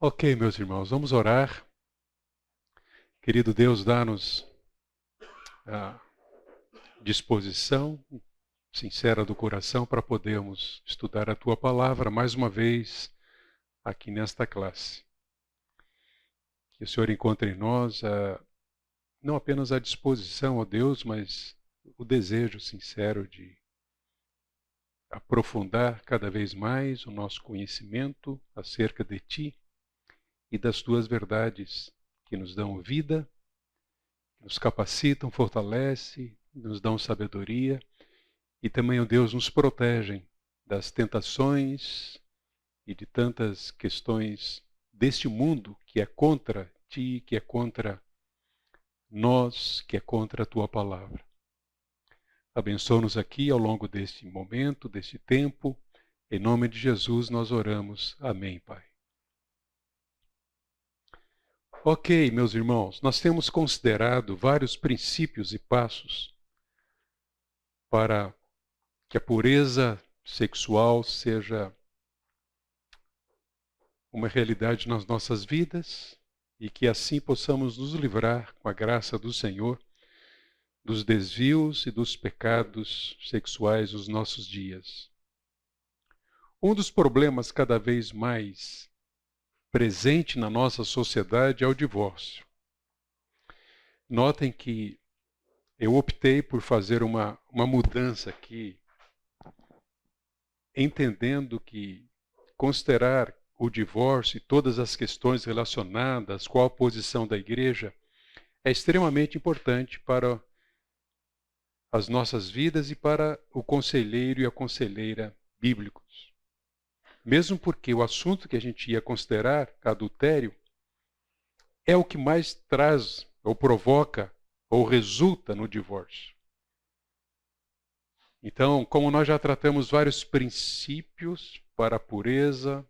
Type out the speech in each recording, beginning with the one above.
Ok, meus irmãos, vamos orar. Querido Deus, dá-nos a disposição sincera do coração para podermos estudar a Tua palavra mais uma vez aqui nesta classe. Que o Senhor encontre em nós não apenas a disposição, ó Deus, mas o desejo sincero de aprofundar cada vez mais o nosso conhecimento acerca de Ti e das Tuas verdades que nos dão vida, nos capacitam, fortalecem, nos dão sabedoria e também, ó Deus, nos protegem das tentações e de tantas questões deste mundo que é contra Ti, que é contra nós, que é contra a Tua palavra. Abençoa-nos aqui ao longo deste momento, deste tempo. Em nome de Jesus nós oramos. Amém, Pai. Ok, meus irmãos, nós temos considerado vários princípios e passos para que a pureza sexual seja uma realidade nas nossas vidas e que assim possamos nos livrar, com a graça do Senhor, dos desvios e dos pecados sexuais nos nossos dias. Um dos problemas cada vez mais presente na nossa sociedade é o divórcio. Notem que eu optei por fazer uma mudança aqui, entendendo que considerar o divórcio e todas as questões relacionadas com a posição da igreja é extremamente importante para as nossas vidas e para o conselheiro e a conselheira bíblicos. Mesmo porque o assunto que a gente ia considerar, adultério, é o que mais traz ou provoca ou resulta no divórcio. Então, como nós já tratamos vários princípios para a pureza,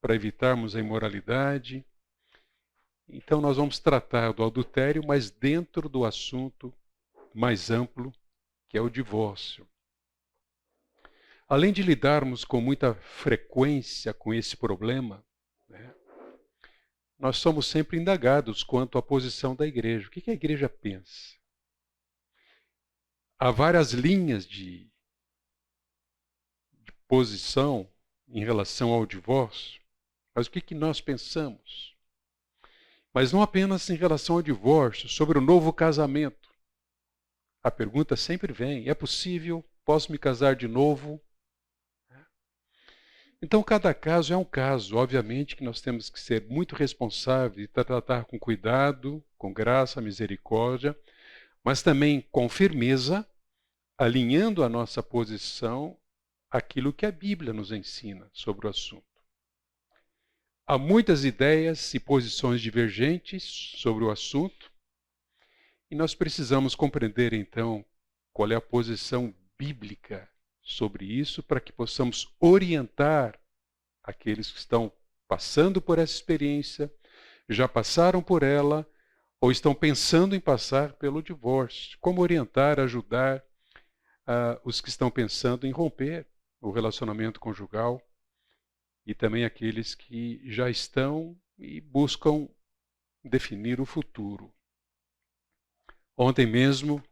para evitarmos a imoralidade, então nós vamos tratar do adultério, mas dentro do assunto mais amplo, que é o divórcio. Além de lidarmos com muita frequência com esse problema, nós somos sempre indagados quanto à posição da igreja. O que a igreja pensa? Há várias linhas de posição em relação ao divórcio, mas o que nós pensamos? Mas não apenas em relação ao divórcio, sobre o novo casamento. A pergunta sempre vem: é possível? Posso me casar de novo? Então, cada caso é um caso. Obviamente que nós temos que ser muito responsáveis e tratar com cuidado, com graça, misericórdia, mas também com firmeza, alinhando a nossa posição àquilo que a Bíblia nos ensina sobre o assunto. Há muitas ideias e posições divergentes sobre o assunto, e nós precisamos compreender, então, qual é a posição bíblica sobre isso, para que possamos orientar aqueles que estão passando por essa experiência, já passaram por ela, ou estão pensando em passar pelo divórcio. Como orientar, ajudar os que estão pensando em romper o relacionamento conjugal e também aqueles que já estão e buscam definir o futuro. Ontem mesmo,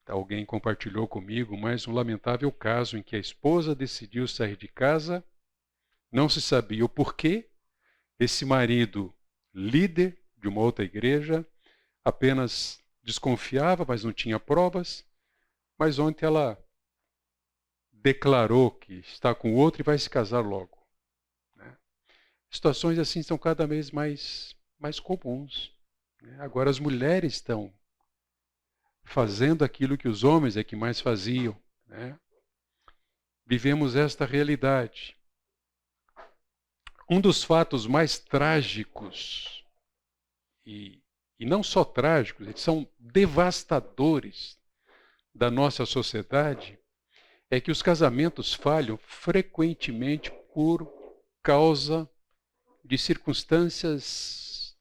alguém compartilhou comigo mais um lamentável caso em que a esposa decidiu sair de casa, não se sabia o porquê, esse marido, líder de uma outra igreja, apenas desconfiava, mas não tinha provas, mas ontem ela declarou que está com outro e vai se casar logo. Situações assim são cada vez mais comuns. Agora as mulheres estão fazendo aquilo que os homens é que mais faziam. Vivemos esta realidade. Um dos fatos mais trágicos, e não só trágicos, eles são devastadores da nossa sociedade, é que os casamentos falham frequentemente por causa de circunstâncias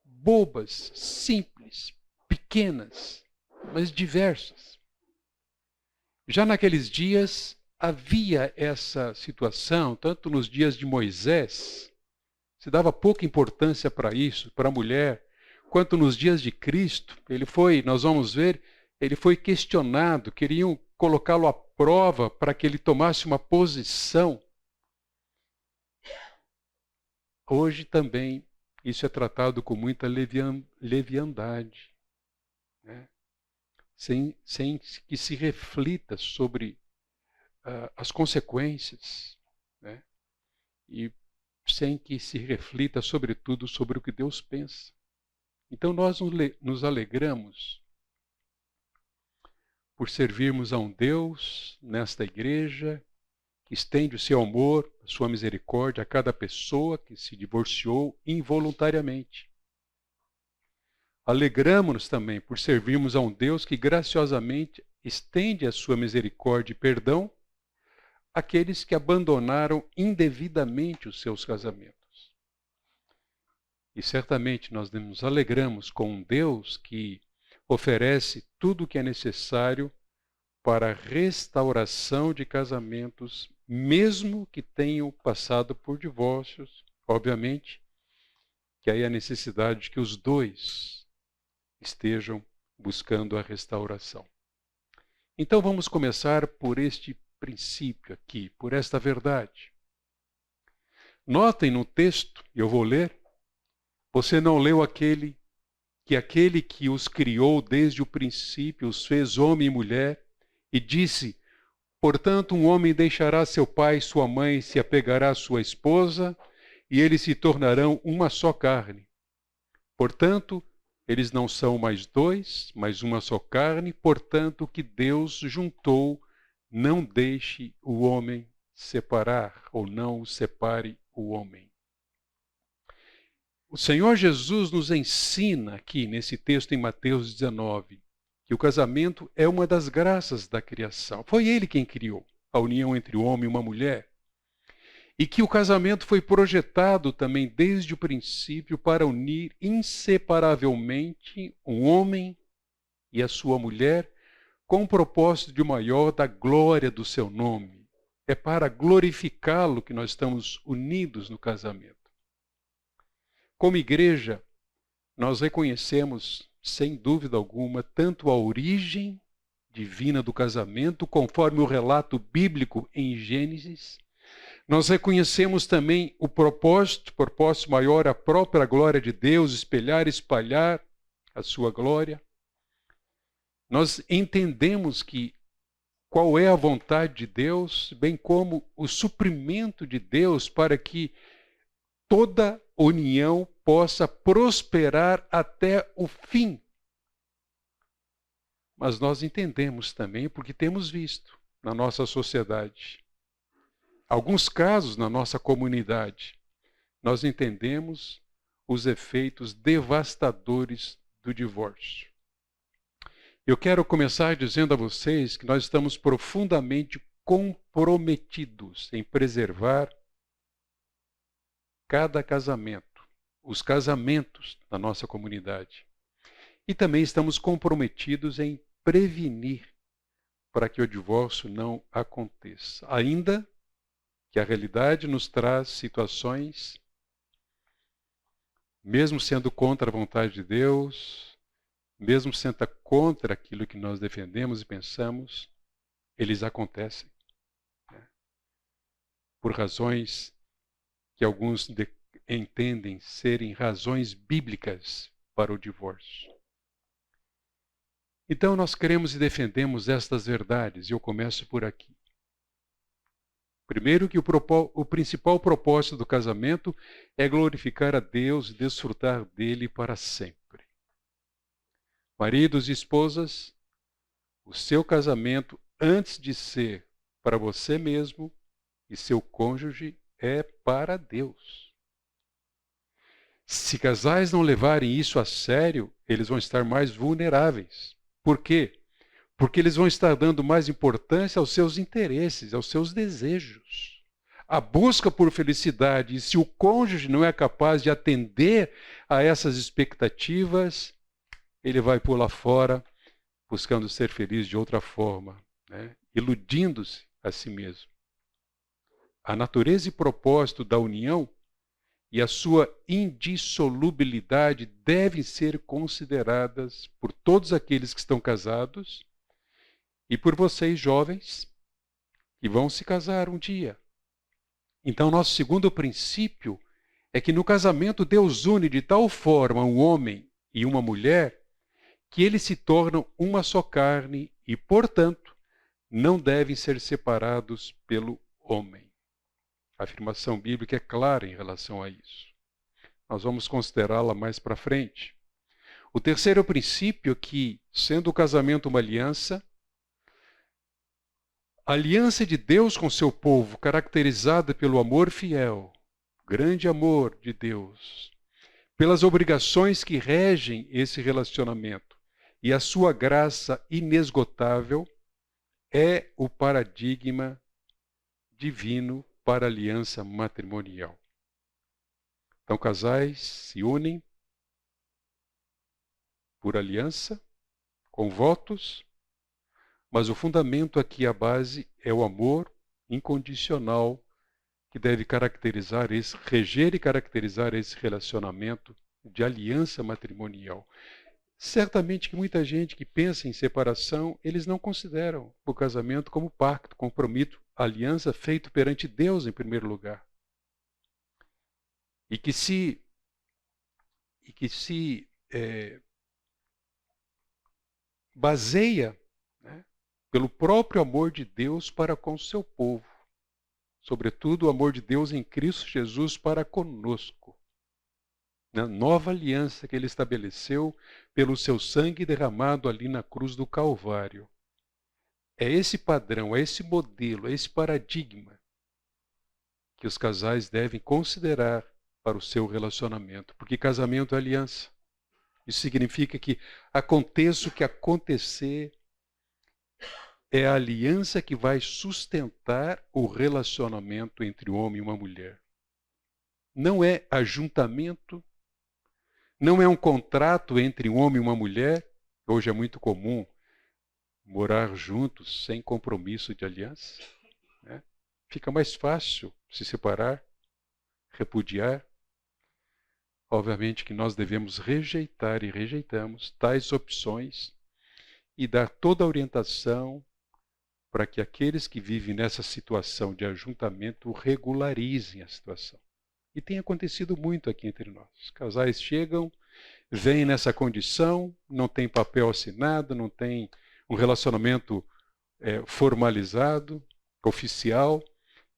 bobas, simples, pequenas, mas diversas. Já naqueles dias havia essa situação, tanto nos dias de Moisés, se dava pouca importância para isso, para a mulher, quanto nos dias de Cristo, nós vamos ver, ele foi questionado, queriam colocá-lo à prova para que ele tomasse uma posição. Hoje também isso é tratado com muita leviandade, né? Sem que se reflita sobre as consequências, né? E sem que se reflita, sobretudo, sobre o que Deus pensa. Então nós nos alegramos por servirmos a um Deus nesta igreja que estende o seu amor, a sua misericórdia a cada pessoa que se divorciou involuntariamente. Alegramo-nos também por servirmos a um Deus que graciosamente estende a sua misericórdia e perdão àqueles que abandonaram indevidamente os seus casamentos. E certamente nós nos alegramos com um Deus que oferece tudo o que é necessário para a restauração de casamentos, mesmo que tenham passado por divórcios, obviamente, que aí a necessidade de que os dois estejam buscando a restauração. Então vamos começar por este princípio aqui, por esta verdade. Notem no texto, eu vou ler, você não leu aquele que os criou desde o princípio, os fez homem e mulher, e disse, portanto, um homem deixará seu pai e sua mãe, se apegará à sua esposa, e eles se tornarão uma só carne. Portanto, eles não são mais dois, mas uma só carne, portanto, o que Deus juntou, não deixe o homem separar, ou não o separe o homem. O Senhor Jesus nos ensina aqui, nesse texto em Mateus 19, que o casamento é uma das graças da criação. Foi Ele quem criou a união entre o homem e uma mulher. E que o casamento foi projetado também desde o princípio para unir inseparavelmente um homem e a sua mulher com o propósito de maior da glória do seu nome. É para glorificá-lo que nós estamos unidos no casamento. Como igreja, nós reconhecemos, sem dúvida alguma, tanto a origem divina do casamento, conforme o relato bíblico em Gênesis. Nós reconhecemos também o propósito maior, a própria glória de Deus, espalhar a sua glória. Nós entendemos qual é a vontade de Deus, bem como o suprimento de Deus para que toda união possa prosperar até o fim. Mas nós entendemos também, porque temos visto na nossa sociedade, alguns casos na nossa comunidade, nós entendemos os efeitos devastadores do divórcio. Eu quero começar dizendo a vocês que nós estamos profundamente comprometidos em preservar cada casamento, os casamentos da nossa comunidade. E também estamos comprometidos em prevenir para que o divórcio não aconteça. Ainda que a realidade nos traz situações, mesmo sendo contra a vontade de Deus, mesmo sendo contra aquilo que nós defendemos e pensamos, eles acontecem, né? Por razões que alguns entendem serem razões bíblicas para o divórcio. Então nós queremos e defendemos estas verdades, e eu começo por aqui. Primeiro que o principal propósito do casamento é glorificar a Deus e desfrutar dele para sempre. Maridos e esposas, o seu casamento, antes de ser para você mesmo e seu cônjuge, é para Deus. Se casais não levarem isso a sério, eles vão estar mais vulneráveis. Por quê? Porque eles vão estar dando mais importância aos seus interesses, aos seus desejos. A busca por felicidade, e se o cônjuge não é capaz de atender a essas expectativas, ele vai pular fora, buscando ser feliz de outra forma, né? Iludindo-se a si mesmo. A natureza e propósito da união e a sua indissolubilidade devem ser consideradas por todos aqueles que estão casados e por vocês, jovens, que vão se casar um dia. Então, nosso segundo princípio é que no casamento Deus une de tal forma um homem e uma mulher que eles se tornam uma só carne e, portanto, não devem ser separados pelo homem. A afirmação bíblica é clara em relação a isso. Nós vamos considerá-la mais para frente. O terceiro princípio é que, sendo o casamento uma aliança, a aliança de Deus com seu povo, caracterizada pelo amor fiel, grande amor de Deus, pelas obrigações que regem esse relacionamento e a sua graça inesgotável, é o paradigma divino para a aliança matrimonial. Então, casais se unem por aliança, com votos, mas o fundamento aqui, a base, é o amor incondicional que deve reger e caracterizar esse relacionamento de aliança matrimonial. Certamente que muita gente que pensa em separação, eles não consideram o casamento como pacto, compromisso, aliança feito perante Deus em primeiro lugar. E que se baseia, né, pelo próprio amor de Deus para com o seu povo. Sobretudo o amor de Deus em Cristo Jesus para conosco. Na nova aliança que ele estabeleceu pelo seu sangue derramado ali na cruz do Calvário. É esse padrão, é esse modelo, é esse paradigma que os casais devem considerar para o seu relacionamento. Porque casamento é aliança. Isso significa que aconteça o que acontecer, é a aliança que vai sustentar o relacionamento entre o homem e uma mulher. Não é ajuntamento, não é um contrato entre um homem e uma mulher. Hoje é muito comum morar juntos sem compromisso de aliança, né? Fica mais fácil se separar, repudiar. Obviamente que nós devemos rejeitar e rejeitamos tais opções e dar toda a orientação para que aqueles que vivem nessa situação de ajuntamento regularizem a situação. E tem acontecido muito aqui entre nós. Os casais chegam, vêm nessa condição, não tem papel assinado, não tem um relacionamento formalizado, oficial,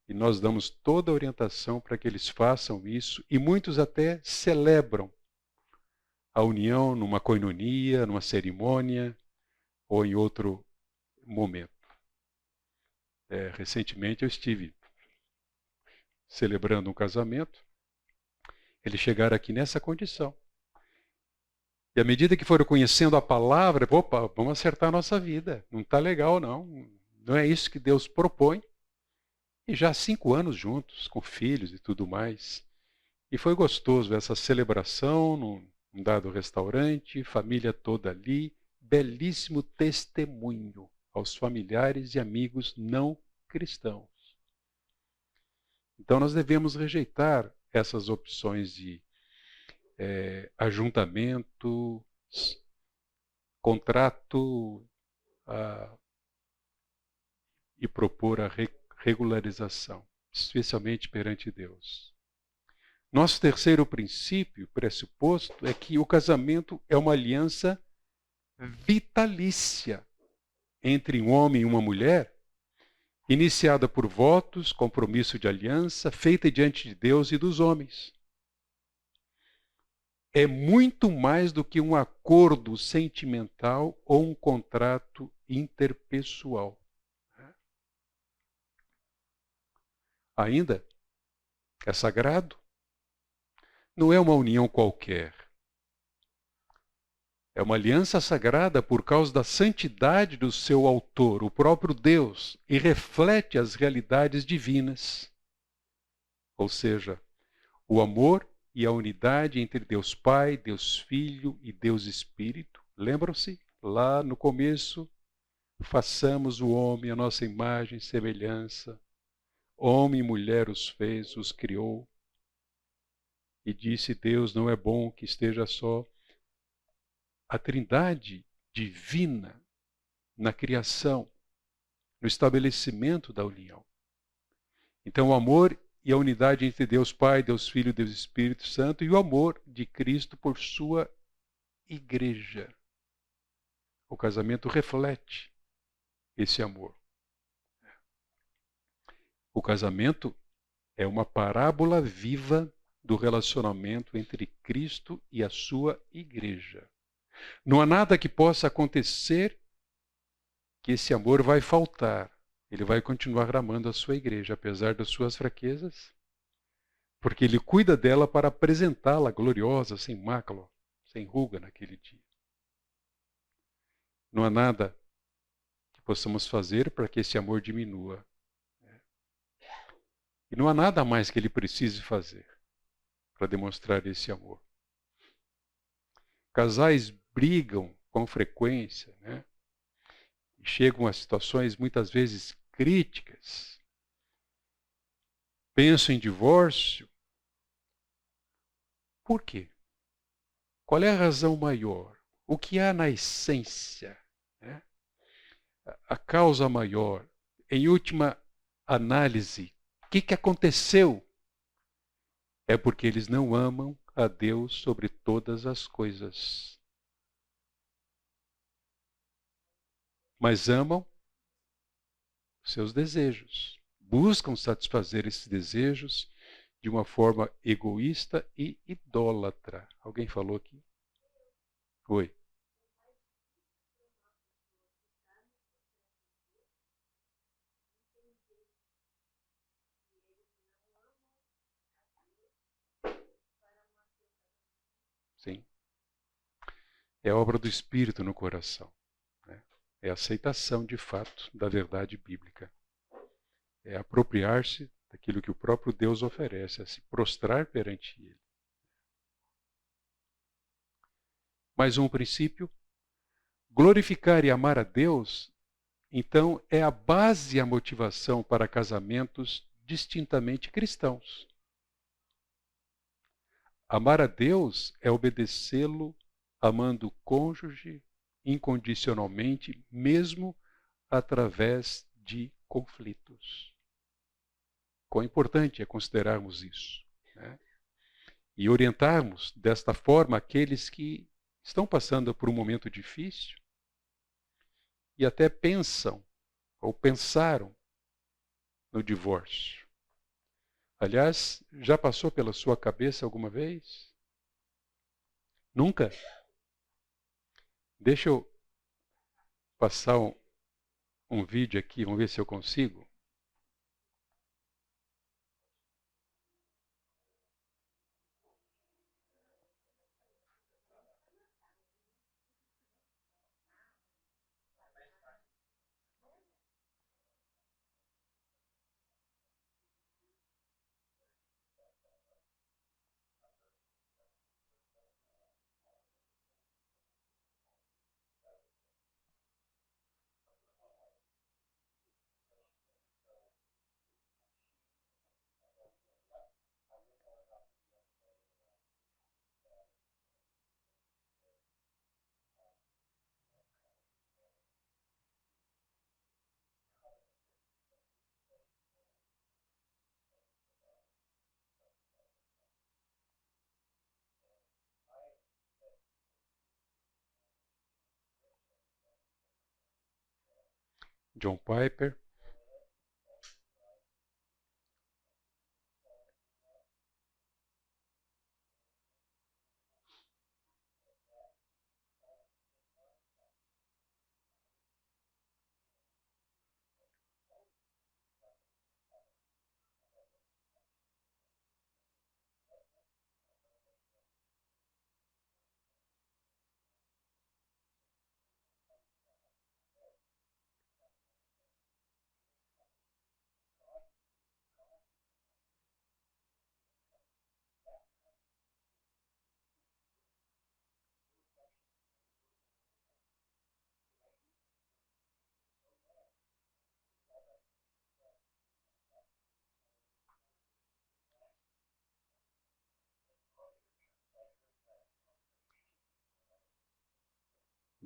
e nós damos toda a orientação para que eles façam isso, e muitos até celebram a união numa coinonia, numa cerimônia ou em outro momento. Recentemente eu estive celebrando um casamento, eles chegaram aqui nessa condição. E à medida que foram conhecendo a palavra, opa, vamos acertar a nossa vida. Não está legal, não. Não é isso que Deus propõe. E já há 5 anos juntos, com filhos e tudo mais. E foi gostoso essa celebração num dado restaurante, família toda ali. Belíssimo testemunho aos familiares e amigos não cristãos. Então nós devemos rejeitar essas opções de ajuntamento, contrato e propor a regularização, especialmente perante Deus. Nosso terceiro princípio, pressuposto, é que o casamento é uma aliança vitalícia entre um homem e uma mulher, iniciada por votos, compromisso de aliança, feita diante de Deus e dos homens. É muito mais do que um acordo sentimental ou um contrato interpessoal. Ainda, é sagrado. Não é uma união qualquer. É uma aliança sagrada por causa da santidade do seu autor, o próprio Deus, e reflete as realidades divinas. Ou seja, o amor e a unidade entre Deus Pai, Deus Filho e Deus Espírito. Lembram-se? Lá no começo, façamos o homem a nossa imagem e semelhança. Homem e mulher os fez, os criou. E disse Deus, não é bom que esteja só a Trindade divina na criação, no estabelecimento da união. Então o amor e a unidade entre Deus Pai, Deus Filho e Deus Espírito Santo e o amor de Cristo por sua igreja. O casamento reflete esse amor. O casamento é uma parábola viva do relacionamento entre Cristo e a sua igreja. Não há nada que possa acontecer que esse amor vai faltar. Ele vai continuar amando a sua igreja, apesar das suas fraquezas, porque ele cuida dela para apresentá-la gloriosa, sem mácula, sem ruga naquele dia. Não há nada que possamos fazer para que esse amor diminua. E não há nada mais que ele precise fazer para demonstrar esse amor. Casais brigam com frequência, né? E chegam a situações muitas vezes críticas. Pensam em divórcio. Por quê? Qual é a razão maior? O que há na essência? Né? A causa maior. Em última análise, o que aconteceu? É porque eles não amam a Deus sobre todas as coisas. Mas amam seus desejos. Buscam satisfazer esses desejos de uma forma egoísta e idólatra. Alguém falou aqui? Oi. Sim. É obra do Espírito no coração. Né? É a aceitação de fato da verdade bíblica. É apropriar-se daquilo que o próprio Deus oferece, é se prostrar perante Ele. Mais um princípio: glorificar e amar a Deus, então, é a base e a motivação para casamentos distintamente cristãos. Amar a Deus é obedecê-lo, amando o cônjuge incondicionalmente, mesmo através de conflitos. Quão importante é considerarmos isso, né? E orientarmos desta forma aqueles que estão passando por um momento difícil e até pensam ou pensaram no divórcio. Aliás, já passou pela sua cabeça alguma vez? Nunca? Deixa eu passar um vídeo aqui, vamos ver se eu consigo. John Piper.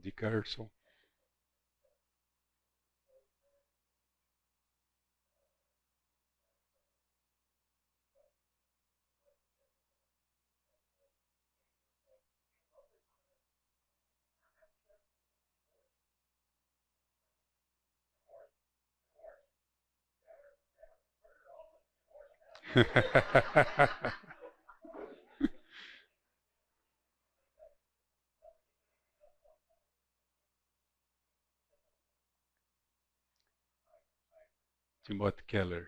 de Carson. Timothy Keller.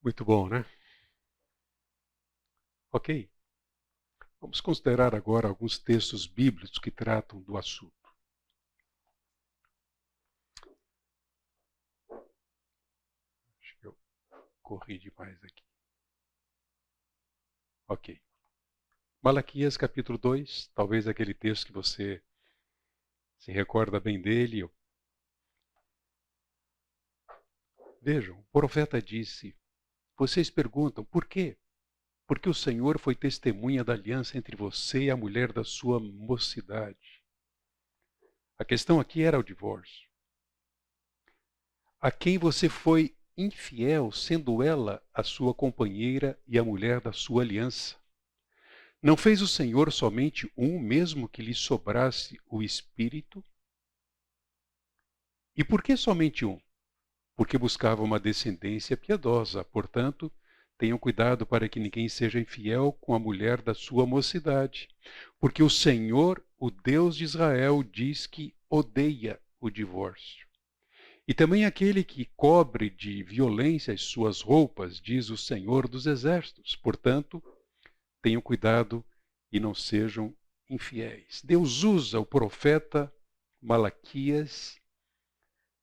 Muito bom, né? Ok. Vamos considerar agora alguns textos bíblicos que tratam do assunto. Acho que eu corri demais aqui. Ok. Malaquias capítulo 2, talvez aquele texto que você se recorda bem dele. Vejam, o profeta disse: vocês perguntam por quê? Porque o Senhor foi testemunha da aliança entre você e a mulher da sua mocidade. A questão aqui era o divórcio. A quem você foi infiel, sendo ela a sua companheira e a mulher da sua aliança. Não fez o Senhor somente um, mesmo que lhe sobrasse o espírito? E por que somente um? Porque buscava uma descendência piedosa. Portanto, tenham cuidado para que ninguém seja infiel com a mulher da sua mocidade. Porque o Senhor, o Deus de Israel, diz que odeia o divórcio. E também aquele que cobre de violência as suas roupas, diz o Senhor dos Exércitos. Portanto, tenham cuidado e não sejam infiéis. Deus usa o profeta Malaquias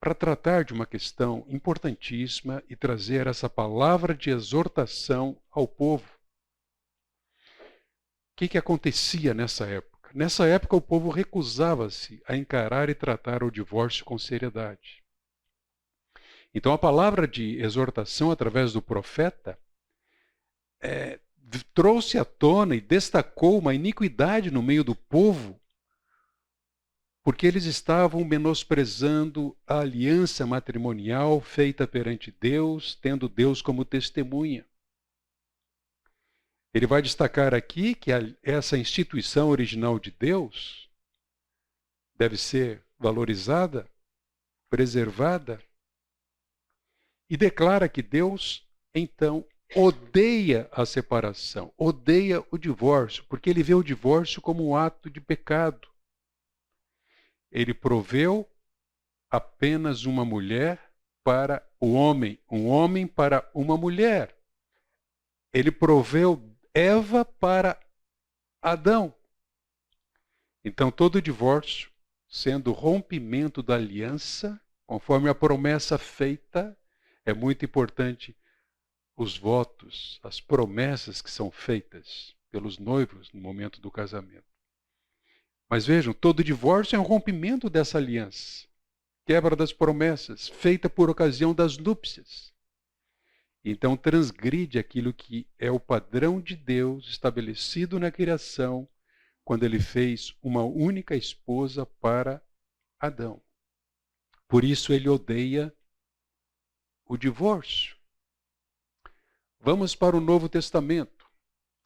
para tratar de uma questão importantíssima e trazer essa palavra de exortação ao povo. O que acontecia nessa época? Nessa época, o povo recusava-se a encarar e tratar o divórcio com seriedade. Então, a palavra de exortação através do profeta trouxe à tona e destacou uma iniquidade no meio do povo, porque eles estavam menosprezando a aliança matrimonial feita perante Deus, tendo Deus como testemunha. Ele vai destacar aqui que essa instituição original de Deus deve ser valorizada, preservada, e declara que Deus, então, odeia a separação, odeia o divórcio, porque ele vê o divórcio como um ato de pecado. Ele proveu apenas uma mulher para o homem, um homem para uma mulher. Ele proveu Eva para Adão. Então, todo divórcio, sendo rompimento da aliança, conforme a promessa feita, é muito importante os votos, as promessas que são feitas pelos noivos no momento do casamento. Mas vejam, todo divórcio é um rompimento dessa aliança, quebra das promessas, feita por ocasião das núpcias. Então transgride aquilo que é o padrão de Deus estabelecido na criação, quando ele fez uma única esposa para Adão. Por isso ele odeia o divórcio. Vamos para o Novo Testamento,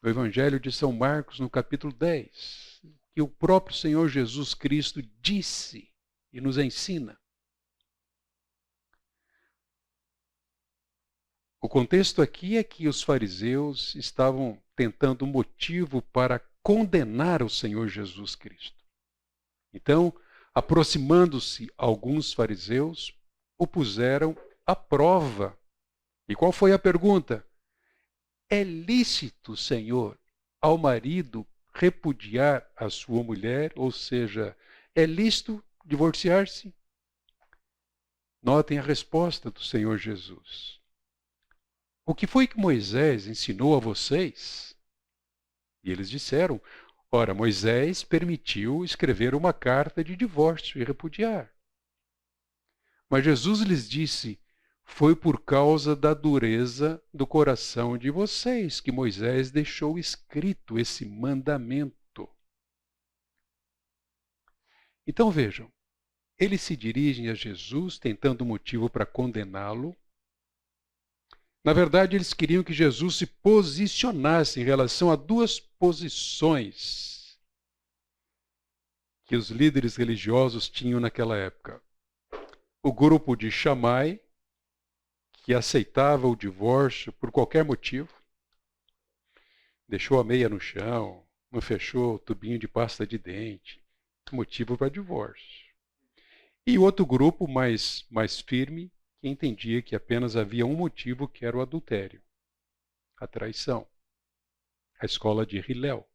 o Evangelho de São Marcos, no capítulo 10. Que o próprio Senhor Jesus Cristo disse e nos ensina. O contexto aqui é que os fariseus estavam tentando um motivo para condenar o Senhor Jesus Cristo. Então, aproximando-se alguns fariseus, o puseram à prova. E qual foi a pergunta? É lícito, Senhor, ao marido repudiar a sua mulher, ou seja, é lícito divorciar-se? Notem a resposta do Senhor Jesus. O que foi que Moisés ensinou a vocês? E eles disseram, ora, Moisés permitiu escrever uma carta de divórcio e repudiar. Mas Jesus lhes disse, foi por causa da dureza do coração de vocês que Moisés deixou escrito esse mandamento. Então vejam, eles se dirigem a Jesus tentando um motivo para condená-lo. Na verdade, eles queriam que Jesus se posicionasse em relação a duas posições que os líderes religiosos tinham naquela época. O grupo de Shammai, que aceitava o divórcio por qualquer motivo, deixou a meia no chão, não fechou o tubinho de pasta de dente, motivo para divórcio. E outro grupo mais firme, que entendia que apenas havia um motivo, que era o adultério, a traição, a escola de Hillel.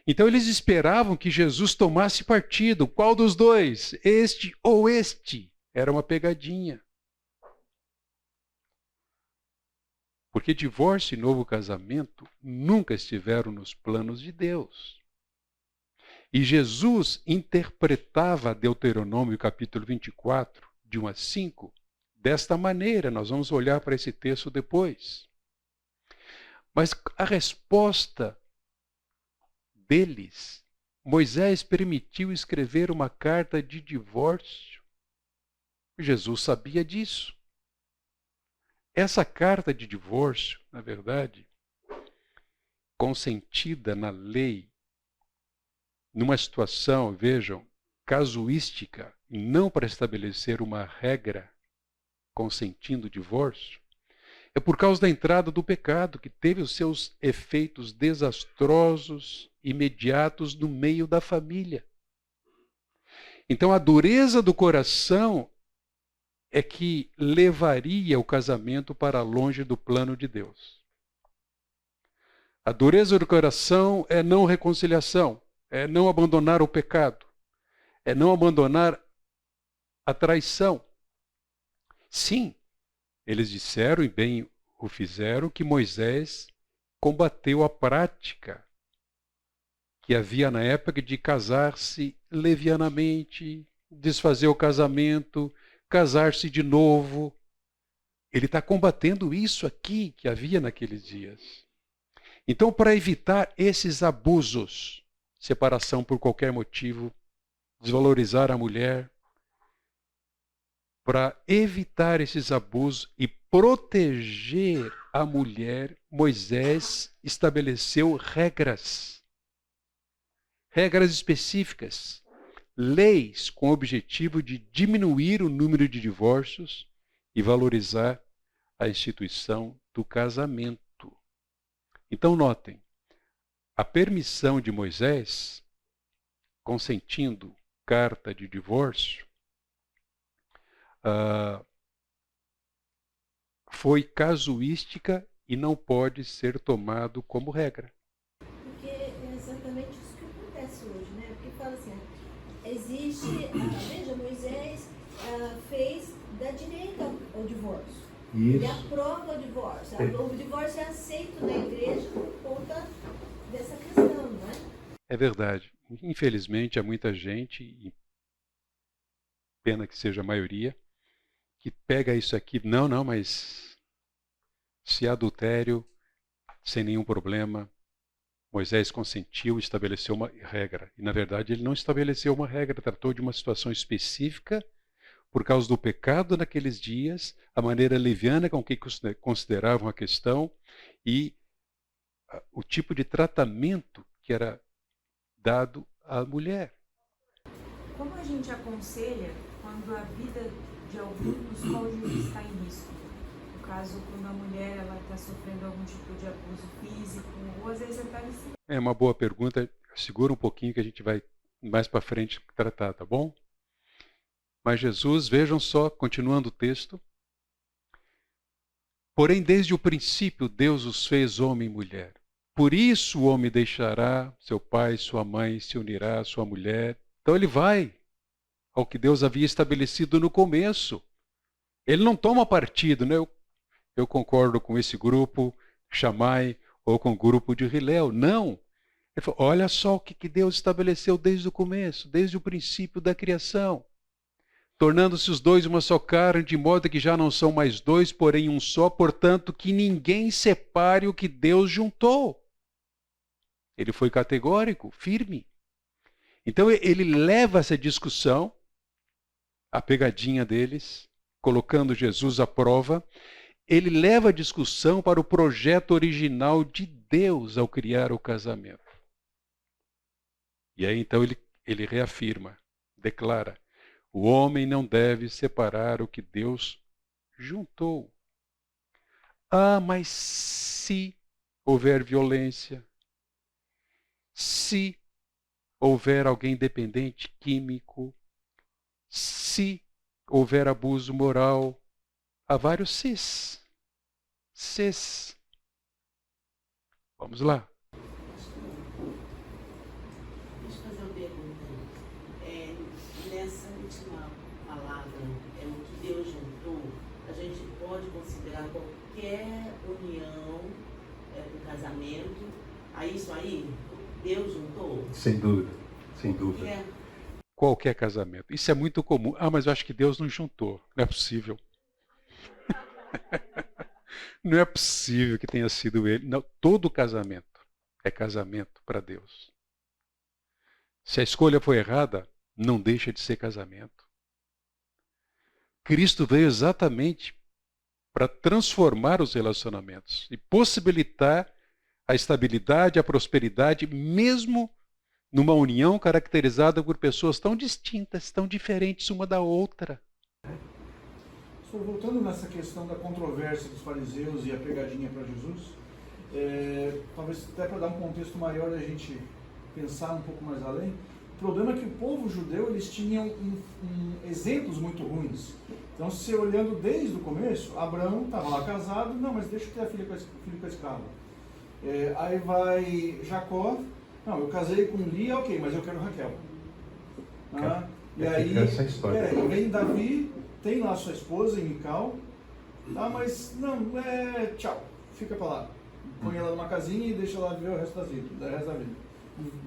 Então eles esperavam que Jesus tomasse partido. Qual dos dois? Este ou este? Era uma pegadinha. Porque divórcio e novo casamento nunca estiveram nos planos de Deus. E Jesus interpretava Deuteronômio capítulo 24, de 1 a 5, desta maneira. Nós vamos olhar para esse texto depois. Mas a resposta deles, Moisés permitiu escrever uma carta de divórcio. Jesus sabia disso. Essa carta de divórcio, na verdade, consentida na lei, numa situação, vejam, casuística, e não para estabelecer uma regra consentindo o divórcio, é por causa da entrada do pecado, que teve os seus efeitos desastrosos, imediatos, no meio da família. Então, a dureza do coração é que levaria o casamento para longe do plano de Deus. A dureza do coração é não reconciliação, é não abandonar o pecado, é não abandonar a traição. Sim, eles disseram, e bem o fizeram, que Moisés combateu a prática que havia na época de casar-se levianamente, desfazer o casamento, casar-se de novo. Ele está combatendo isso aqui que havia naqueles dias. Então, para evitar esses abusos, separação por qualquer motivo, desvalorizar a mulher, para evitar esses abusos e proteger a mulher, Moisés estabeleceu regras específicas, leis com o objetivo de diminuir o número de divórcios e valorizar a instituição do casamento. Então, notem, a permissão de Moisés, consentindo carta de divórcio, foi casuística e não pode ser tomado como regra. Porque é exatamente isso que acontece hoje, né? Porque fala assim, existe, veja, Moisés fez dar direito ao divórcio. Isso. Ele aprova o divórcio. O divórcio é aceito na igreja por conta dessa questão, não é? É verdade. Infelizmente, há muita gente, e pena que seja a maioria, que pega isso aqui, não, mas se há adultério, sem nenhum problema, Moisés consentiu, estabeleceu uma regra. E, na verdade, ele não estabeleceu uma regra, tratou de uma situação específica, por causa do pecado naqueles dias, a maneira leviana com que consideravam a questão e o tipo de tratamento que era dado à mulher. Como a gente aconselha quando a vida de algum dos cônjuges está em risco? No caso, quando a mulher está sofrendo algum tipo de abuso físico, ou às vezes até... É uma boa pergunta. Segura um pouquinho que a gente vai mais para frente tratar, tá bom? Mas Jesus, vejam só, continuando o texto. Porém, desde o princípio, Deus os fez homem e mulher. Por isso o homem deixará seu pai, sua mãe, se unirá à sua mulher. Então ele vai ao que Deus havia estabelecido no começo. Ele não toma partido, né? Eu concordo com esse grupo, Shammai, ou com o grupo de Hillel. Não. Ele falou, olha só o que Deus estabeleceu desde o começo, desde o princípio da criação. Tornando-se os dois uma só carne, de modo que já não são mais dois, porém um só, portanto, que ninguém separe o que Deus juntou. Ele foi categórico, firme. Então ele leva essa discussão, a pegadinha deles, colocando Jesus à prova, ele leva a discussão para o projeto original de Deus ao criar o casamento. E aí então ele reafirma, declara, o homem não deve separar o que Deus juntou. Ah, mas se houver violência, se houver alguém dependente químico, se houver abuso moral, há vários sis. Sis. Vamos lá. Deixa eu fazer uma pergunta. Nessa última palavra, o que Deus juntou, a gente pode considerar qualquer união do casamento, a isso aí, Deus juntou? Sem dúvida, sem dúvida. Qualquer casamento. Isso é muito comum. Ah, mas eu acho que Deus não juntou. Não é possível. Não é possível que tenha sido ele. Não, todo casamento é casamento para Deus. Se a escolha foi errada, não deixa de ser casamento. Cristo veio exatamente para transformar os relacionamentos e possibilitar a estabilidade, a prosperidade, mesmo numa união caracterizada por pessoas tão distintas, tão diferentes uma da outra. Voltando nessa questão da controvérsia dos fariseus e a pegadinha para Jesus, talvez até para dar um contexto maior a gente pensar um pouco mais além, o problema é que o povo judeu eles tinham exemplos muito ruins. Então, se você olhando desde o começo, Abraão estava lá casado, não, mas deixa eu ter a filho com a escrava. Aí vai Jacó, não, eu casei com Lia, ok, mas eu quero Raquel. E aí, essa é a história. vem Davi, tem lá sua esposa em Mical, tá, mas não, tchau, fica pra lá. Põe ela numa casinha e deixa ela viver o resto da vida.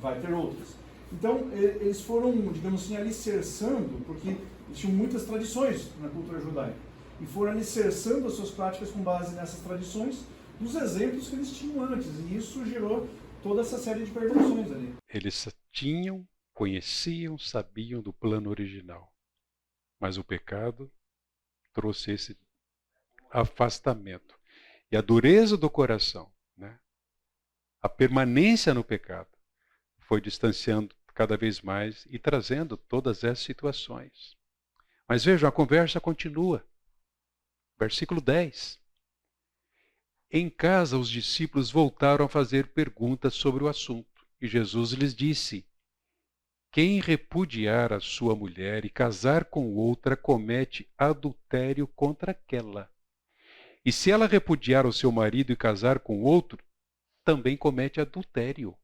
Vai ter outras. Então, eles foram, digamos assim, alicerçando, porque tinham muitas tradições na cultura judaica, e foram alicerçando as suas práticas com base nessas tradições, dos exemplos que eles tinham antes, e isso gerou toda essa série de perversões ali. Eles tinham, conheciam, sabiam do plano original, mas o pecado trouxe esse afastamento. E a dureza do coração, né? A permanência no pecado, foi distanciando cada vez mais e trazendo todas essas situações. Mas vejam, a conversa continua. Versículo 10. Em casa, os discípulos voltaram a fazer perguntas sobre o assunto. E Jesus lhes disse: quem repudiar a sua mulher e casar com outra, comete adultério contra aquela. E se ela repudiar o seu marido e casar com outro, também comete adultério.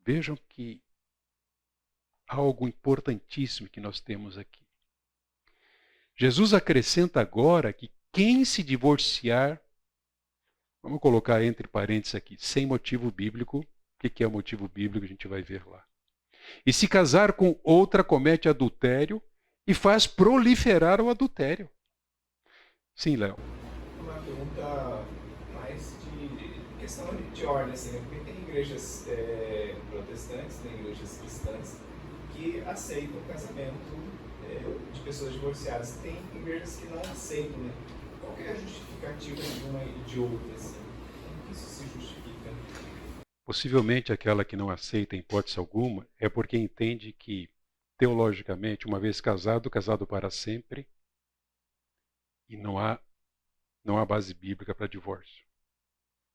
Vejam que há algo importantíssimo que nós temos aqui. Jesus acrescenta agora que quem se divorciar, vamos colocar entre parênteses aqui, sem motivo bíblico. O que é o motivo bíblico? A gente vai ver lá. E se casar com outra, comete adultério e faz proliferar o adultério. Sim, Léo. Uma pergunta mais de questão de ordem, assim, né? Porque tem igrejas protestantes, tem igrejas cristãs que aceitam o casamento de pessoas divorciadas. Tem igrejas que não aceitam, né? Qual que é a justificativa de uma e de outra, assim? Como que isso se justifica? Possivelmente aquela que não aceita em hipótese alguma é porque entende que, teologicamente, uma vez casado, casado para sempre, e não há base bíblica para divórcio.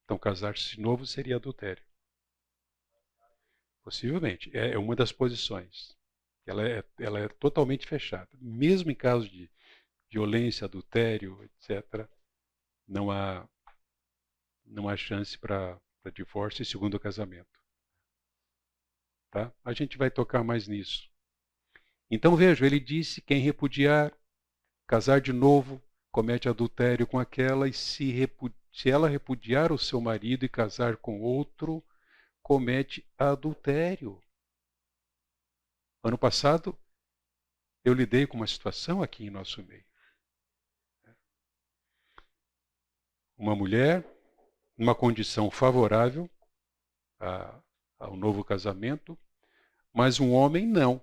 Então, casar-se de novo seria adultério. Possivelmente. É uma das posições. Ela é totalmente fechada. Mesmo em caso de violência, adultério, etc., não há chance para divórcio e segundo casamento. Tá? A gente vai tocar mais nisso. Então, veja, ele disse, quem repudiar, casar de novo, comete adultério com aquela, e se ela repudiar o seu marido e casar com outro, comete adultério. Ano passado, eu lidei com uma situação aqui em nosso meio. Uma mulher, numa condição favorável ao novo casamento, mas um homem não.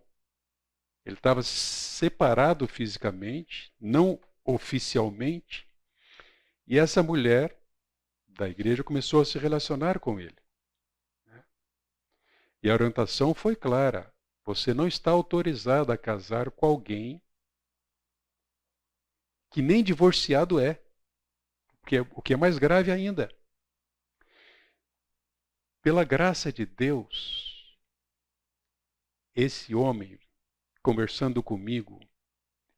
Ele estava separado fisicamente, não oficialmente, e essa mulher da igreja começou a se relacionar com ele. E a orientação foi clara: você não está autorizado a casar com alguém que nem divorciado é, o que é mais grave ainda. Pela graça de Deus, esse homem, conversando comigo,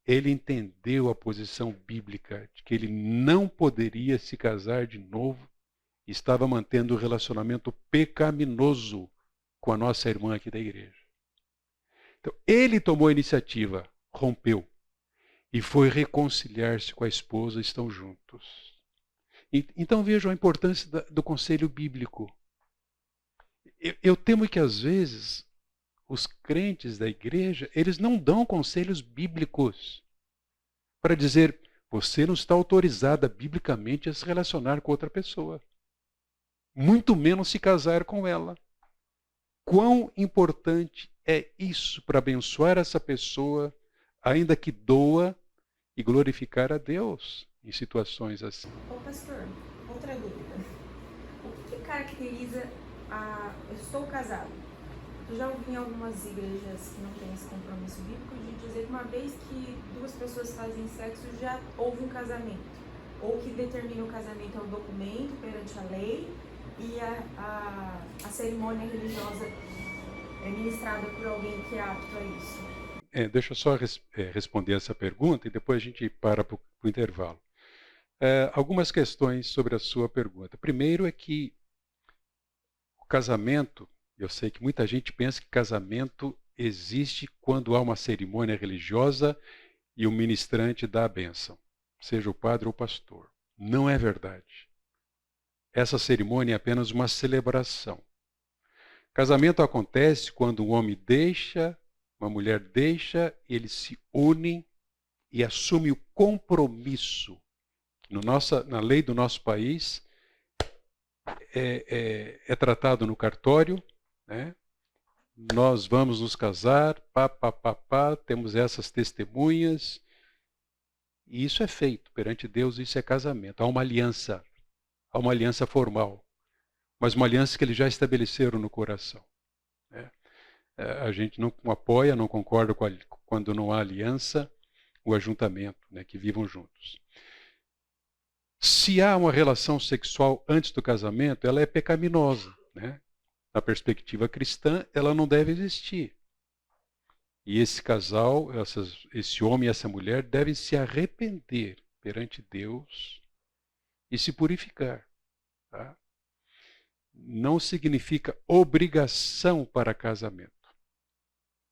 ele entendeu a posição bíblica de que ele não poderia se casar de novo e estava mantendo um relacionamento pecaminoso com a nossa irmã aqui da igreja. Então, ele tomou a iniciativa, rompeu e foi reconciliar-se com a esposa, estão juntos. Então vejam a importância do conselho bíblico. Eu temo que às vezes os crentes da igreja, eles não dão conselhos bíblicos para dizer, você não está autorizada biblicamente a se relacionar com outra pessoa. Muito menos se casar com ela. Quão importante é isso para abençoar essa pessoa, ainda que doa, e glorificar a Deus em situações assim. Ô pastor, outra dúvida. O que caracteriza eu estou casado? Eu já ouvi em algumas igrejas que não têm esse compromisso bíblico de dizer que uma vez que duas pessoas fazem sexo já houve um casamento. Ou que determina o casamento é um documento perante a lei e a cerimônia religiosa é ministrada por alguém que é apto a isso. Deixa eu só responder essa pergunta e depois a gente para para o intervalo. Algumas questões sobre a sua pergunta. Primeiro é que o casamento, eu sei que muita gente pensa que casamento existe quando há uma cerimônia religiosa e o ministrante dá a bênção, seja o padre ou o pastor. Não é verdade. Essa cerimônia é apenas uma celebração. Casamento acontece quando um homem deixa, uma mulher deixa, eles se unem e assumem o compromisso. Na lei do nosso país, é tratado no cartório, né? Nós vamos nos casar, temos essas testemunhas, e isso é feito perante Deus, isso é casamento. Há uma aliança formal, mas uma aliança que eles já estabeleceram no coração, né? A gente não apoia, não concorda quando não há aliança, o ajuntamento, né, que vivam juntos. Se há uma relação sexual antes do casamento, ela é pecaminosa, né? Na perspectiva cristã, ela não deve existir. E esse casal, esse homem e essa mulher devem se arrepender perante Deus e se purificar. Tá? Não significa obrigação para casamento.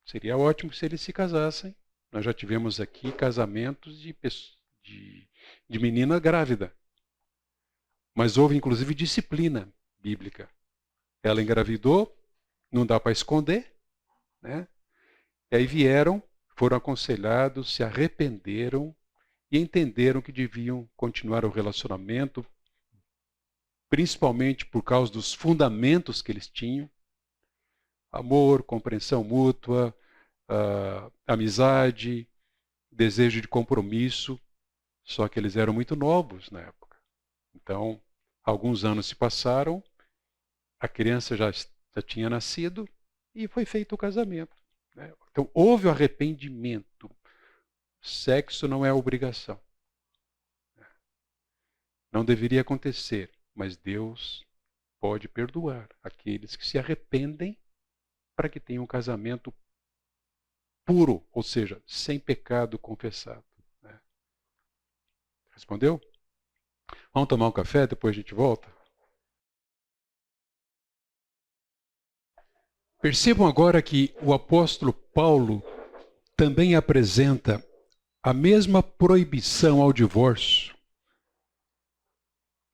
Seria ótimo se eles se casassem. Nós já tivemos aqui casamentos de menina grávida. Mas houve inclusive disciplina bíblica. Ela engravidou, não dá para esconder, né? E aí foram aconselhados, se arrependeram e entenderam que deviam continuar o relacionamento, principalmente por causa dos fundamentos que eles tinham: amor, compreensão mútua, amizade, desejo de compromisso. Só que eles eram muito novos na época. Então, alguns anos se passaram, a criança já tinha nascido e foi feito o casamento, né? Então, houve o arrependimento. Sexo não é obrigação. Não deveria acontecer, mas Deus pode perdoar aqueles que se arrependem para que tenham um casamento puro, ou seja, sem pecado confessado, né? Respondeu? Vamos tomar um café, depois a gente volta? Percebam agora que o apóstolo Paulo também apresenta a mesma proibição ao divórcio.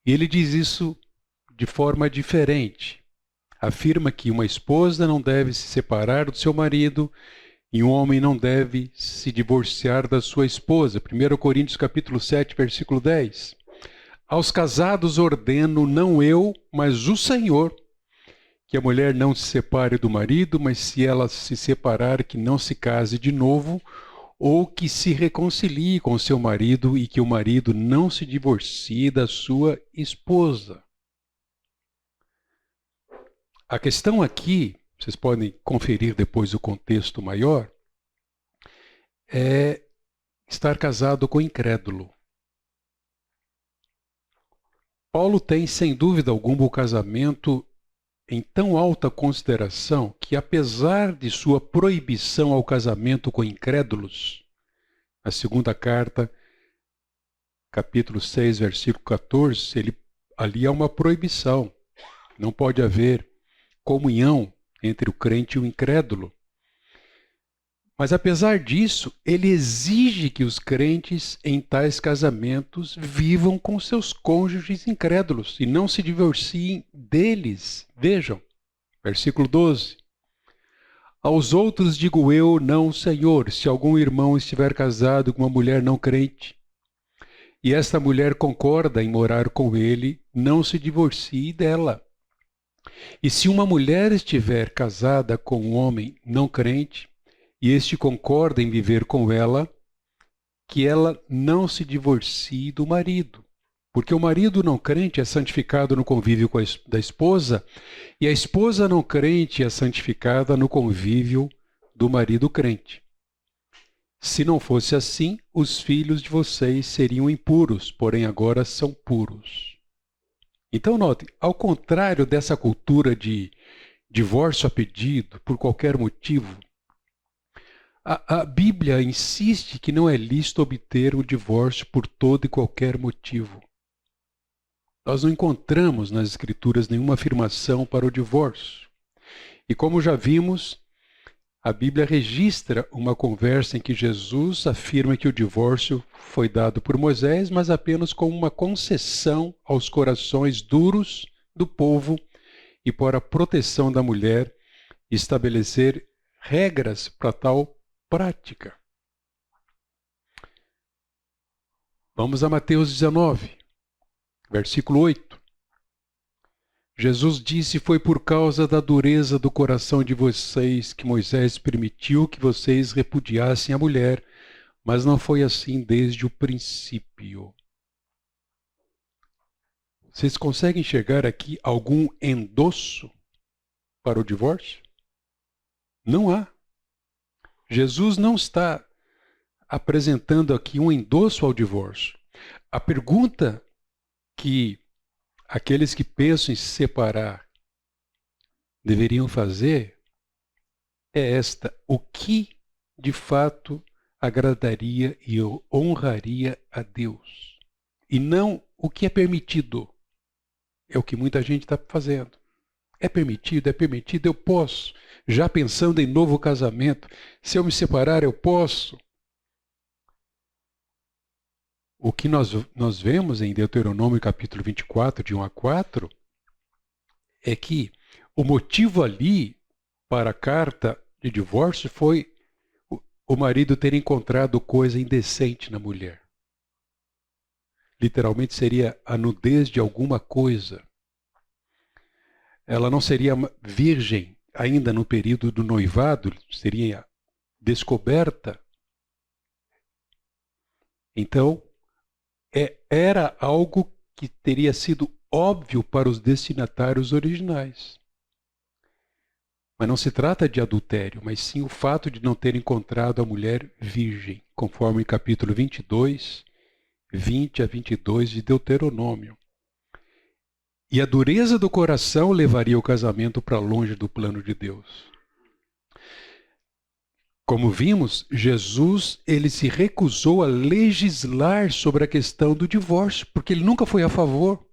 E ele diz isso de forma diferente. Afirma que uma esposa não deve se separar do seu marido e um homem não deve se divorciar da sua esposa. 1 Coríntios capítulo 7, versículo 10. Aos casados ordeno, não eu, mas o Senhor, que a mulher não se separe do marido, mas se ela se separar, que não se case de novo, ou que se reconcilie com seu marido e que o marido não se divorcie da sua esposa. A questão aqui, vocês podem conferir depois o contexto maior, é estar casado com incrédulo. Paulo tem, sem dúvida alguma, o casamento em tão alta consideração que, apesar de sua proibição ao casamento com incrédulos, na segunda carta, capítulo 6, versículo 14, ali há uma proibição. Não pode haver comunhão entre o crente e o incrédulo. Mas, apesar disso, ele exige que os crentes em tais casamentos vivam com seus cônjuges incrédulos e não se divorciem deles. Vejam, versículo 12. Aos outros digo eu, não, Senhor, se algum irmão estiver casado com uma mulher não crente, e esta mulher concorda em morar com ele, não se divorcie dela. E se uma mulher estiver casada com um homem não crente, e este concorda em viver com ela, que ela não se divorcie do marido. Porque o marido não crente é santificado no convívio da esposa, e a esposa não crente é santificada no convívio do marido crente. Se não fosse assim, os filhos de vocês seriam impuros, porém agora são puros. Então note, ao contrário dessa cultura de divórcio a pedido, por qualquer motivo, a Bíblia insiste que não é lícito obter o divórcio por todo e qualquer motivo. Nós não encontramos nas Escrituras nenhuma afirmação para o divórcio. E como já vimos, a Bíblia registra uma conversa em que Jesus afirma que o divórcio foi dado por Moisés, mas apenas como uma concessão aos corações duros do povo e para a proteção da mulher, estabelecer regras para tal prática. Vamos a Mateus 19, versículo 8. Jesus disse: foi por causa da dureza do coração de vocês que Moisés permitiu que vocês repudiassem a mulher, mas não foi assim desde o princípio. Vocês conseguem enxergar aqui algum endosso para o divórcio? Não há. Jesus não está apresentando aqui um endosso ao divórcio. A pergunta que aqueles que pensam em se separar deveriam fazer é esta: o que de fato agradaria e honraria a Deus? E não o que é permitido. É o que muita gente está fazendo. É permitido, eu posso. Já pensando em novo casamento, se eu me separar, eu posso. O que nós vemos em Deuteronômio capítulo 24, de 1 a 4, é que o motivo ali para a carta de divórcio foi o marido ter encontrado coisa indecente na mulher. Literalmente seria a nudez de alguma coisa. Ela não seria virgem ainda no período do noivado, seria descoberta. Então, era algo que teria sido óbvio para os destinatários originais. Mas não se trata de adultério, mas sim o fato de não ter encontrado a mulher virgem, conforme capítulo 22, 20 a 22 de Deuteronômio. E a dureza do coração levaria o casamento para longe do plano de Deus. Como vimos, Jesus ele se recusou a legislar sobre a questão do divórcio, porque ele nunca foi a favor.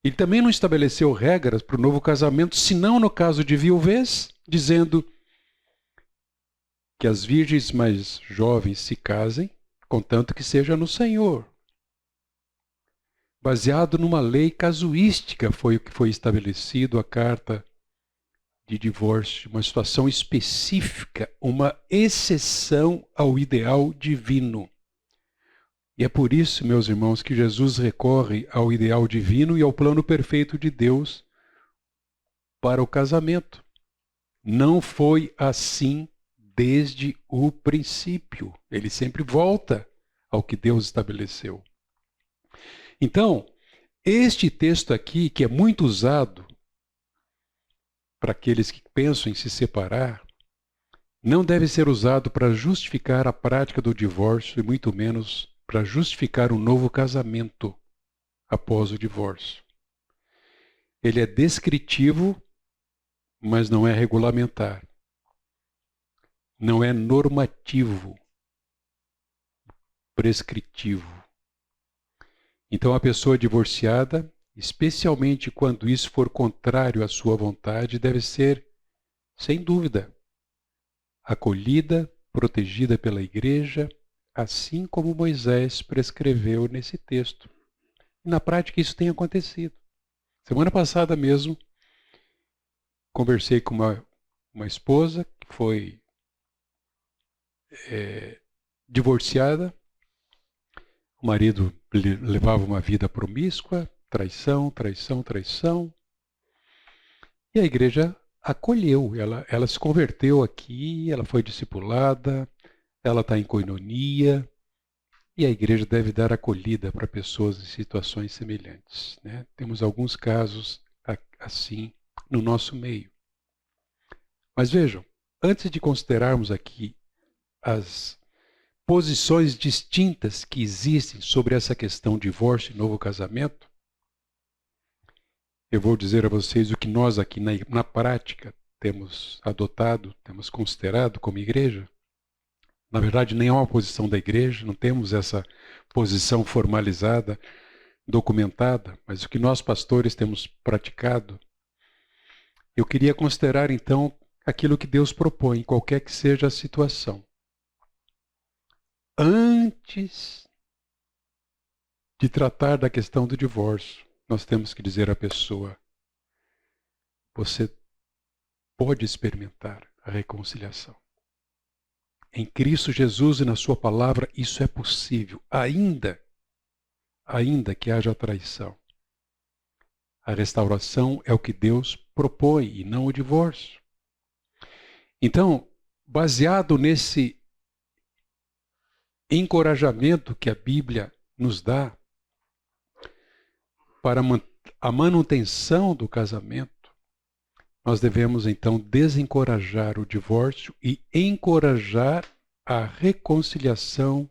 Ele também não estabeleceu regras para o novo casamento, senão no caso de viuvez, dizendo que as virgens mais jovens se casem, contanto que seja no Senhor. Baseado numa lei casuística foi o que foi estabelecido a carta de divórcio, uma situação específica, uma exceção ao ideal divino. E é por isso, meus irmãos, que Jesus recorre ao ideal divino e ao plano perfeito de Deus para o casamento. Não foi assim desde o princípio. Ele sempre volta ao que Deus estabeleceu. Então, este texto aqui, que é muito usado para aqueles que pensam em se separar, não deve ser usado para justificar a prática do divórcio e muito menos para justificar um novo casamento após o divórcio. Ele é descritivo, mas não é regulamentar. Não é normativo, prescritivo. Então a pessoa divorciada, especialmente quando isso for contrário à sua vontade, deve ser, sem dúvida, acolhida, protegida pela igreja, assim como Moisés prescreveu nesse texto. E na prática isso tem acontecido. Semana passada mesmo, conversei com uma esposa que foi divorciada. O marido levava uma vida promíscua, traição. E a igreja acolheu. Ela se converteu aqui, ela foi discipulada, ela está em coinonia. E a igreja deve dar acolhida para pessoas em situações semelhantes, né? Temos alguns casos assim no nosso meio. Mas vejam, antes de considerarmos aqui as posições distintas que existem sobre essa questão de divórcio e novo casamento, eu vou dizer a vocês o que nós aqui na prática temos adotado, temos considerado como igreja. Na verdade, nem é uma posição da igreja, não temos essa posição formalizada, documentada, mas o que nós pastores temos praticado. Eu queria considerar então aquilo que Deus propõe, qualquer que seja a situação. Antes de tratar da questão do divórcio, nós temos que dizer à pessoa: você pode experimentar a reconciliação. Em Cristo Jesus e na sua palavra, isso é possível, ainda que haja traição. A restauração é o que Deus propõe e não o divórcio. Então, baseado nesse encorajamento que a Bíblia nos dá para a manutenção do casamento, nós devemos então desencorajar o divórcio e encorajar a reconciliação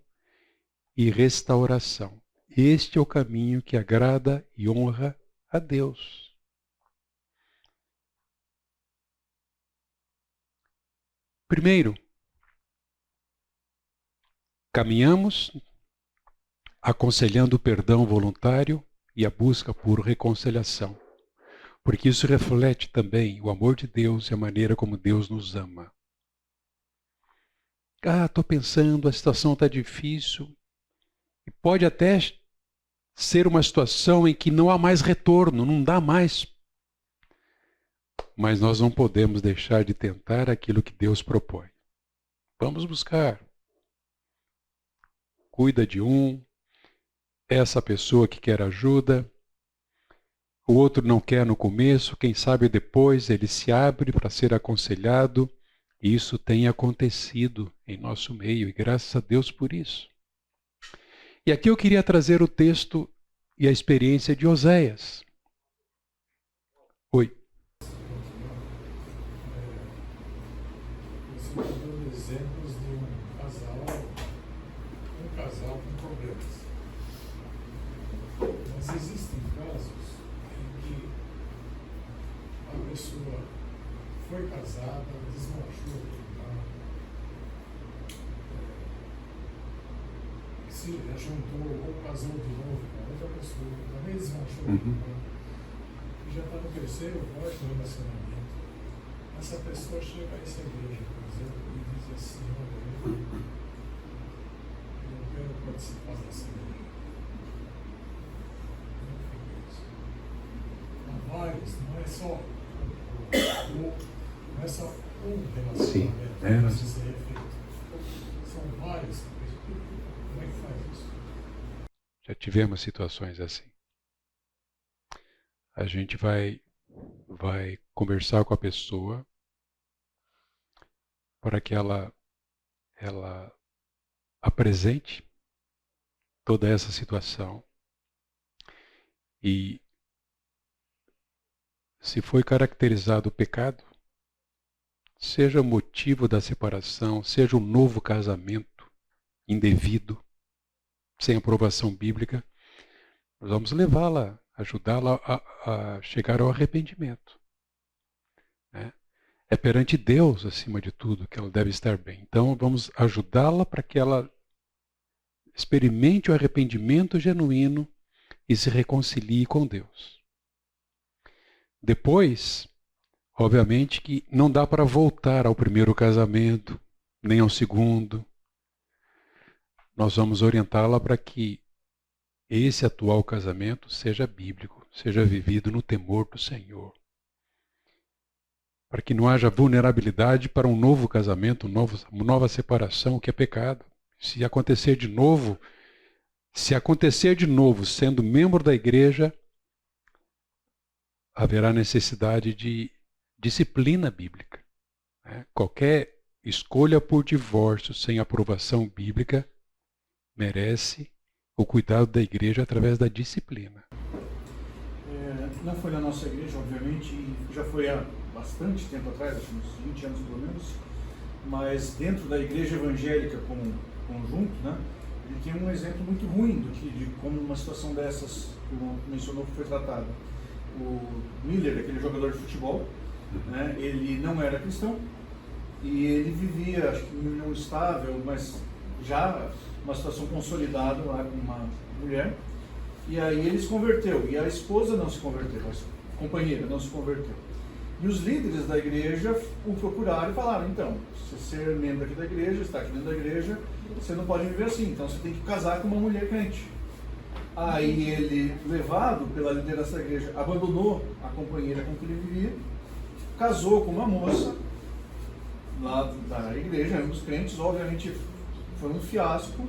e restauração. Este é o caminho que agrada e honra a Deus. Primeiro, caminhamos aconselhando o perdão voluntário e a busca por reconciliação, porque isso reflete também o amor de Deus e a maneira como Deus nos ama. Estou pensando, a situação está difícil, e pode até ser uma situação em que não há mais retorno, não dá mais. Mas nós não podemos deixar de tentar aquilo que Deus propõe. Vamos buscar. Cuida de um, essa pessoa que quer ajuda, o outro não quer no começo, quem sabe depois ele se abre para ser aconselhado, e isso tem acontecido em nosso meio, e graças a Deus por isso. E aqui eu queria trazer o texto e a experiência de Oséias. Oi. Você está dando exemplos de um casal com problemas. Mas existem casos em que a pessoa foi casada, desmanchou, se juntou ou casou de novo com outra pessoa, também desmanchou, e já está no terceiro ou quarto relacionamento. Essa pessoa chega a essa igreja, por exemplo, e diz assim: olha, eu quero participar dessa igreja. Há vários, não é só um relacionamento que precisa ser feito. São vários. Como é que faz isso? Já tivemos situações assim. A gente vai conversar com a pessoa para que ela apresente toda essa situação e, se foi caracterizado o pecado, seja o motivo da separação, seja um novo casamento indevido, sem aprovação bíblica, nós vamos levá-la, ajudá-la a chegar ao arrependimento. Né? É perante Deus, acima de tudo, que ela deve estar bem. Então, vamos ajudá-la para que ela experimente o arrependimento genuíno e se reconcilie com Deus. Depois, obviamente que não dá para voltar ao primeiro casamento, nem ao segundo. Nós vamos orientá-la para que esse atual casamento seja bíblico, seja vivido no temor do Senhor. Para que não haja vulnerabilidade para um novo casamento, uma nova separação, que é pecado. Se acontecer de novo, sendo membro da igreja, haverá necessidade de disciplina bíblica. Né? Qualquer escolha por divórcio sem aprovação bíblica merece o cuidado da igreja através da disciplina. Não foi na nossa igreja, obviamente, e já foi há bastante tempo atrás, acho uns 20 anos pelo menos, mas dentro da igreja evangélica como conjunto, né, a gente tem um exemplo muito ruim de como uma situação dessas, como mencionou, que foi tratada. O Miller, aquele jogador de futebol, né, ele não era cristão e ele vivia, acho que em união estável, mas já uma situação consolidada lá com uma mulher, e aí ele se converteu, e a esposa não se converteu, a companheira não se converteu. E os líderes da igreja o procuraram e falaram, então, se você é membro aqui da igreja, está aqui dentro da igreja, você não pode viver assim, então você tem que casar com uma mulher crente. Aí ele, levado pela liderança da igreja, abandonou a companheira com que ele vivia, casou com uma moça lá da igreja, ambos crentes, obviamente foi um fiasco,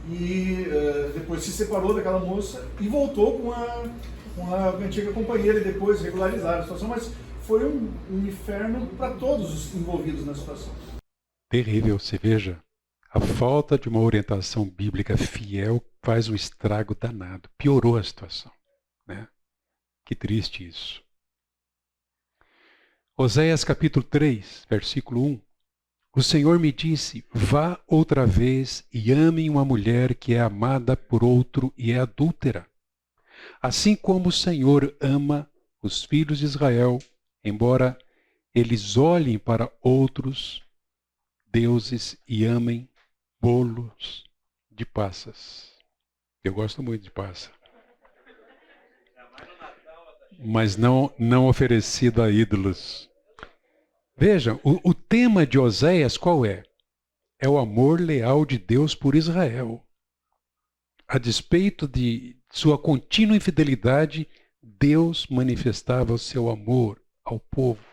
e depois se separou daquela moça e voltou com a antiga companheira e depois regularizaram a situação, mas foi um inferno para todos os envolvidos na situação. Terrível, você veja. A falta de uma orientação bíblica fiel faz um estrago danado. Piorou a situação, né? Que triste isso. Oséias capítulo 3, versículo 1. O Senhor me disse, vá outra vez e ame uma mulher que é amada por outro e é adúltera. Assim como o Senhor ama os filhos de Israel, embora eles olhem para outros deuses e amem bolos de passas. Eu gosto muito de passa. Mas não oferecido a ídolos. Vejam, o tema de Oséias qual é? É o amor leal de Deus por Israel. A despeito de sua contínua infidelidade, Deus manifestava o seu amor ao povo.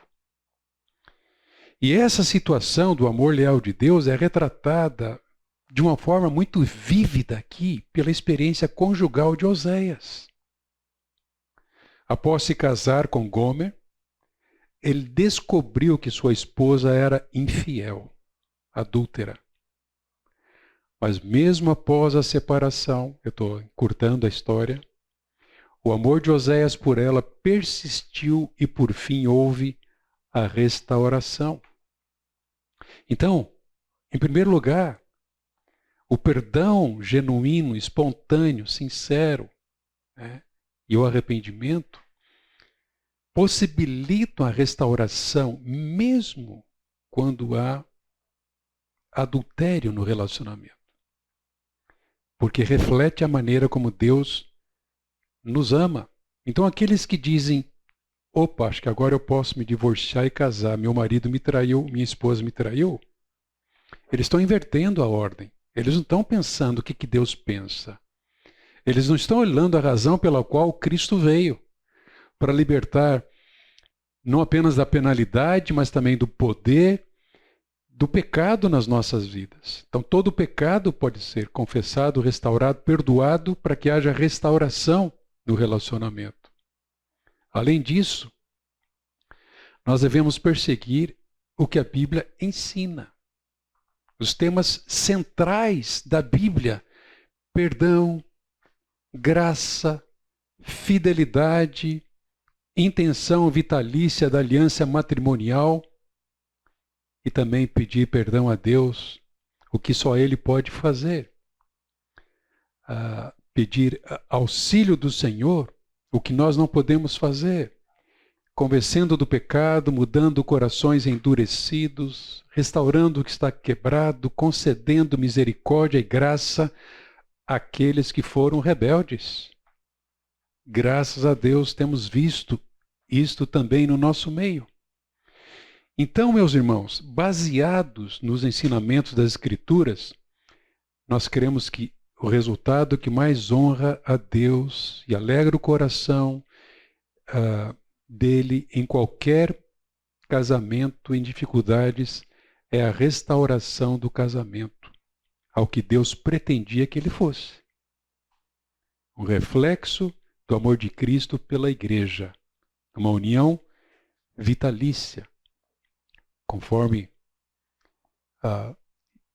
E essa situação do amor leal de Deus é retratada de uma forma muito vívida aqui pela experiência conjugal de Oséias. Após se casar com Gomer, ele descobriu que sua esposa era infiel, adúltera. Mas mesmo após a separação, eu estou encurtando a história, o amor de Oséias por ela persistiu e por fim houve a restauração. Então, em primeiro lugar, o perdão genuíno, espontâneo, sincero, né, e o arrependimento possibilitam a restauração mesmo quando há adultério no relacionamento. Porque reflete a maneira como Deus nos ama. Então aqueles que dizem, opa, acho que agora eu posso me divorciar e casar, meu marido me traiu, minha esposa me traiu, eles estão invertendo a ordem. Eles não estão pensando o que Deus pensa. Eles não estão olhando a razão pela qual Cristo veio, para libertar não apenas da penalidade, mas também do poder, do pecado nas nossas vidas. Então todo pecado pode ser confessado, restaurado, perdoado, para que haja restauração no relacionamento. Além disso, nós devemos perseguir o que a Bíblia ensina. Os temas centrais da Bíblia: perdão, graça, fidelidade, intenção vitalícia da aliança matrimonial e também pedir perdão a Deus, o que só Ele pode fazer. Pedir auxílio do Senhor, o que nós não podemos fazer. Convencendo do pecado, mudando corações endurecidos, restaurando o que está quebrado, concedendo misericórdia e graça àqueles que foram rebeldes. Graças a Deus temos visto isto também no nosso meio. Então, meus irmãos, baseados nos ensinamentos das Escrituras, nós queremos que o resultado que mais honra a Deus e alegra o coração dele em qualquer casamento em dificuldades é a restauração do casamento ao que Deus pretendia que ele fosse. Um reflexo do amor de Cristo pela igreja, uma união vitalícia, conforme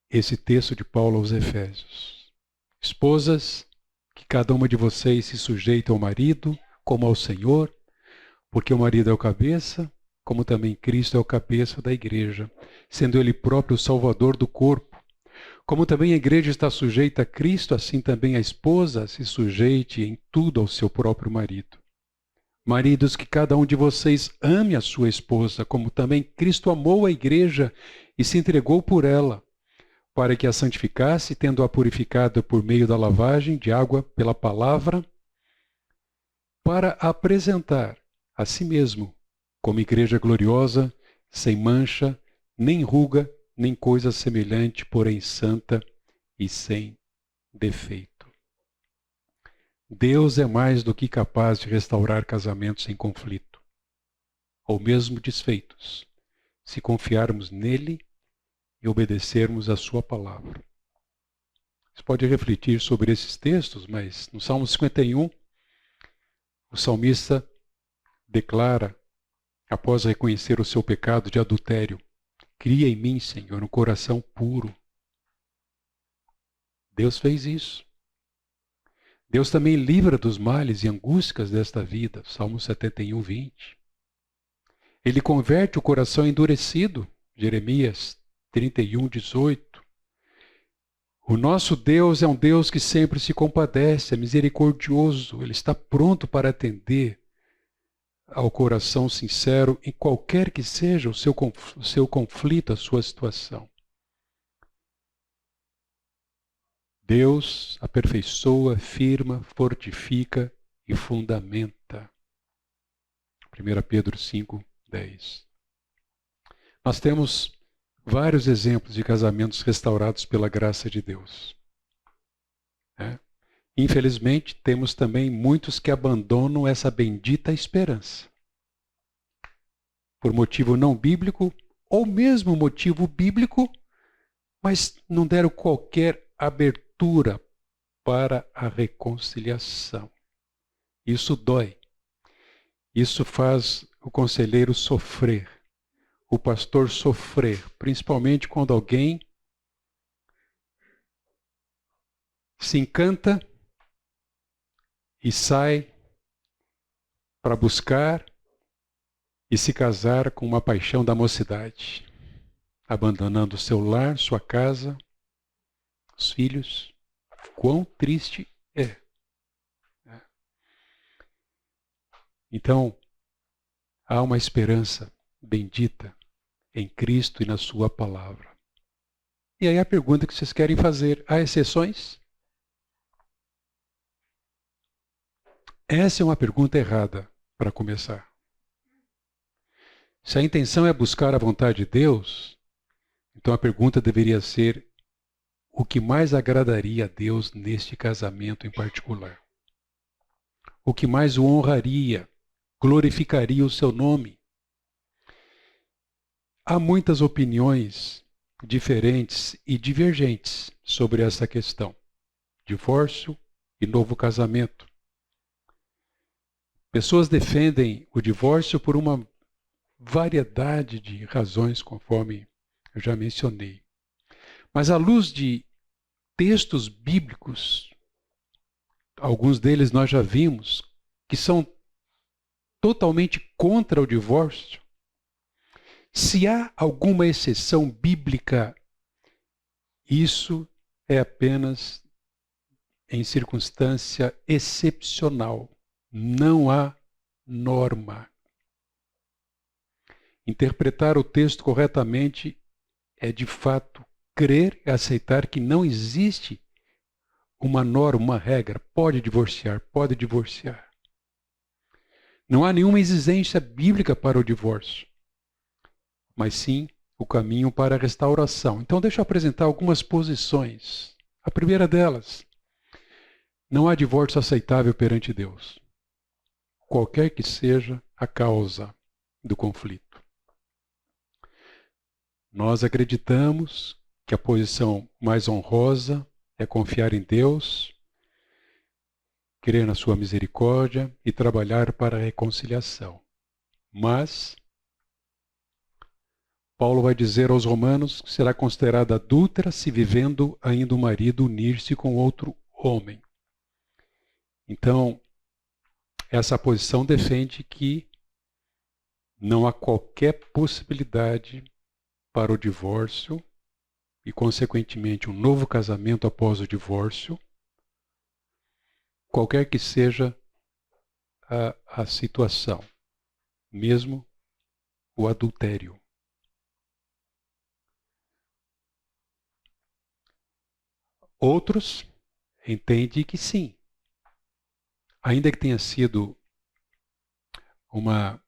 esse texto de Paulo aos Efésios. Esposas, que cada uma de vocês se sujeite ao marido como ao Senhor, porque o marido é o cabeça, como também Cristo é o cabeça da igreja, sendo ele próprio o salvador do corpo. Como também a igreja está sujeita a Cristo, assim também a esposa se sujeite em tudo ao seu próprio marido. Maridos, que cada um de vocês ame a sua esposa, como também Cristo amou a igreja e se entregou por ela, para que a santificasse, tendo-a purificado por meio da lavagem de água pela palavra, para apresentar a si mesmo como igreja gloriosa, sem mancha, nem ruga, nem coisa semelhante, porém santa e sem defeito. Deus é mais do que capaz de restaurar casamentos em conflito, ou mesmo desfeitos, se confiarmos nele e obedecermos a sua palavra. Você pode refletir sobre esses textos, mas no Salmo 51, o salmista declara, após reconhecer o seu pecado de adultério: cria em mim, Senhor, um coração puro. Deus fez isso. Deus também livra dos males e angústias desta vida. Salmo 71, 20. Ele converte o coração endurecido. Jeremias 31, 18. O nosso Deus é um Deus que sempre se compadece, é misericordioso. Ele está pronto para atender ao coração sincero em qualquer que seja o seu conflito, a sua situação. Deus aperfeiçoa, firma, fortifica e fundamenta. 1 Pedro 5, 10. Nós temos vários exemplos de casamentos restaurados pela graça de Deus. Infelizmente, temos também muitos que abandonam essa bendita esperança. Por motivo não bíblico, ou mesmo motivo bíblico, mas não deram qualquer abertura para a reconciliação. Isso dói. Isso faz o conselheiro sofrer, o pastor sofrer, principalmente quando alguém se encanta e sai para buscar e se casar com uma paixão da mocidade, abandonando seu lar, sua casa, os filhos. Quão triste é. Então, há uma esperança bendita em Cristo e na sua palavra. E aí a pergunta que vocês querem fazer: há exceções? Essa é uma pergunta errada para começar. Se a intenção é buscar a vontade de Deus, então a pergunta deveria ser: o que mais agradaria a Deus neste casamento em particular? O que mais o honraria, glorificaria o seu nome? Há muitas opiniões diferentes e divergentes sobre essa questão: divórcio e novo casamento. Pessoas defendem o divórcio por uma variedade de razões, conforme eu já mencionei. Mas à luz de textos bíblicos, alguns deles nós já vimos, que são totalmente contra o divórcio, se há alguma exceção bíblica, isso é apenas em circunstância excepcional. Não há norma. Interpretar o texto corretamente é, de fato, crer e aceitar que não existe uma norma, uma regra. Pode divorciar, pode divorciar. Não há nenhuma exigência bíblica para o divórcio, mas sim o caminho para a restauração. Então, deixa eu apresentar algumas posições. A primeira delas: não há divórcio aceitável perante Deus, qualquer que seja a causa do conflito. Nós acreditamos que a posição mais honrosa é confiar em Deus, crer na sua misericórdia e trabalhar para a reconciliação. Mas Paulo vai dizer aos romanos que será considerada adúltera se vivendo ainda o marido unir-se com outro homem. Então, essa posição defende que não há qualquer possibilidade para o divórcio e, consequentemente, um novo casamento após o divórcio, qualquer que seja a situação, mesmo o adultério. Outros entendem que sim, ainda que tenha sido uma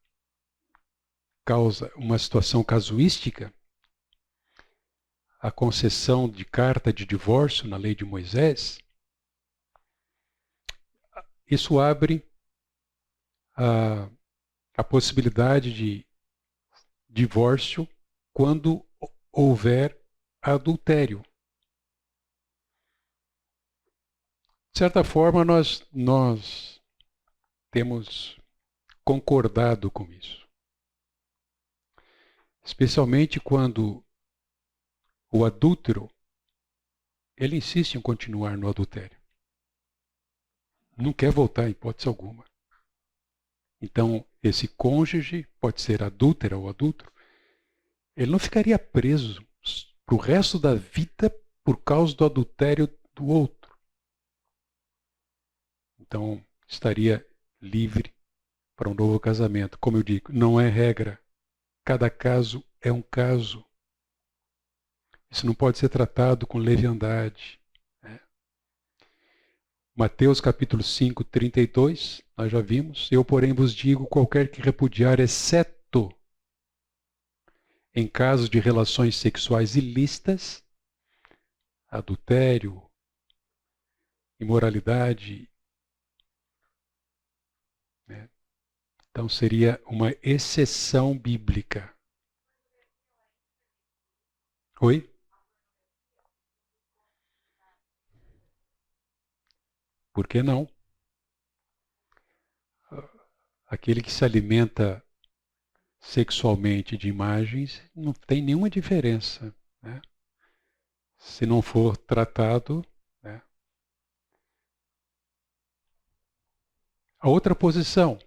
uma situação casuística, a concessão de carta de divórcio na lei de Moisés, isso abre a possibilidade de divórcio quando houver adultério. De certa forma, nós temos concordado com isso. Especialmente quando o adúltero, ele insiste em continuar no adultério. Não quer voltar em hipótese alguma. Então, esse cônjuge, pode ser adúltera ou adúltero, ele não ficaria preso para o resto da vida por causa do adultério do outro. Então, estaria livre para um novo casamento. Como eu digo, não é regra. Cada caso é um caso. Isso não pode ser tratado com leviandade. Mateus capítulo 5, 32, nós já vimos. Eu, porém, vos digo, qualquer que repudiar, exceto em casos de relações sexuais ilícitas, adultério, imoralidade, então seria uma exceção bíblica. Oi? Por que não? Aquele que se alimenta sexualmente de imagens não tem nenhuma diferença, né? Se não for tratado, né? A outra posição,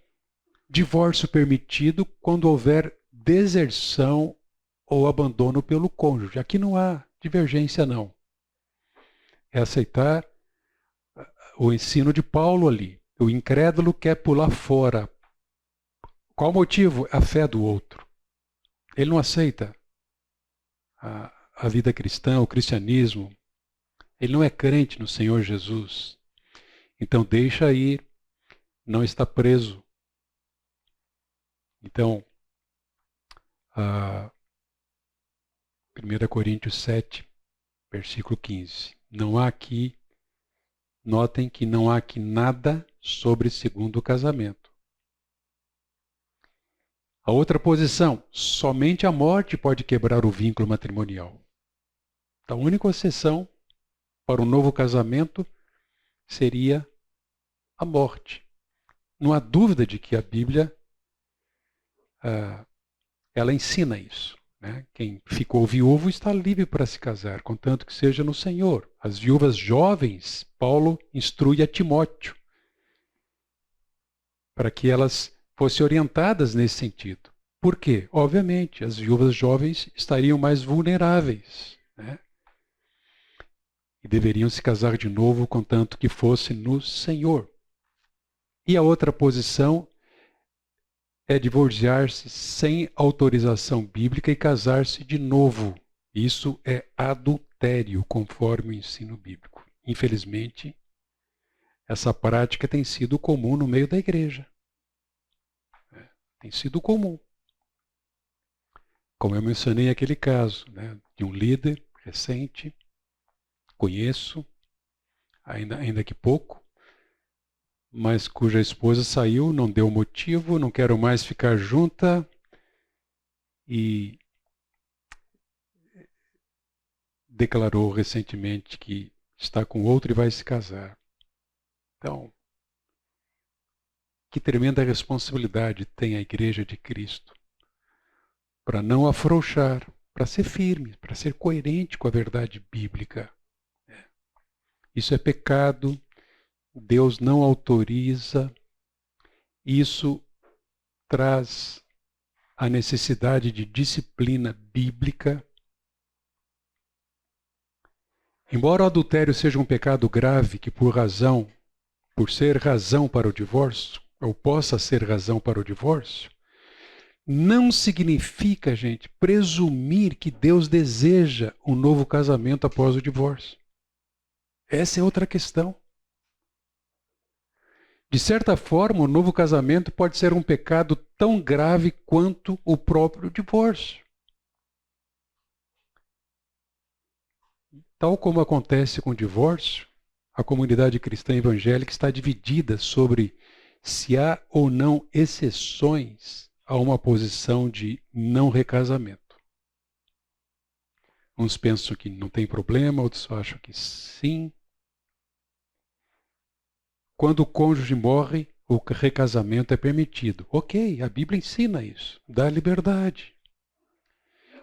divórcio permitido quando houver deserção ou abandono pelo cônjuge. Aqui não há divergência, não. É aceitar o ensino de Paulo ali. O incrédulo quer pular fora. Qual o motivo? A fé do outro. Ele não aceita a vida cristã, o cristianismo. Ele não é crente no Senhor Jesus. Então deixa ir, não está preso. Então, 1 Coríntios 7, versículo 15. Não há aqui, notem que não há aqui nada sobre segundo casamento. A outra posição, somente a morte pode quebrar o vínculo matrimonial. Então, a única exceção para um novo casamento seria a morte. Não há dúvida de que a Bíblia ela ensina isso, né? Quem ficou viúvo está livre para se casar, contanto que seja no Senhor. As viúvas jovens, Paulo instrui a Timóteo para que elas fossem orientadas nesse sentido. Por quê? Obviamente, as viúvas jovens estariam mais vulneráveis, né? E deveriam se casar de novo, contanto que fosse no Senhor. E a outra posição é divorciar-se sem autorização bíblica e casar-se de novo. Isso é adultério, conforme o ensino bíblico. Infelizmente, essa prática tem sido comum no meio da igreja. Tem sido comum. Como eu mencionei aquele caso, né, de um líder recente, conheço, ainda que pouco, mas cuja esposa saiu, não deu motivo, não quero mais ficar junta e declarou recentemente que está com outro e vai se casar. Então, que tremenda responsabilidade tem a Igreja de Cristo para não afrouxar, para ser firme, para ser coerente com a verdade bíblica. Isso é pecado. Deus não autoriza, isso traz a necessidade de disciplina bíblica. Embora o adultério seja um pecado grave que por ser razão para o divórcio, ou possa ser razão para o divórcio, não significa, gente, presumir que Deus deseja um novo casamento após o divórcio. Essa é outra questão. De certa forma, o novo casamento pode ser um pecado tão grave quanto o próprio divórcio. Tal como acontece com o divórcio, a comunidade cristã evangélica está dividida sobre se há ou não exceções a uma posição de não recasamento. Uns pensam que não tem problema, outros acham que sim. Quando o cônjuge morre, o recasamento é permitido. Ok, a Bíblia ensina isso, dá liberdade.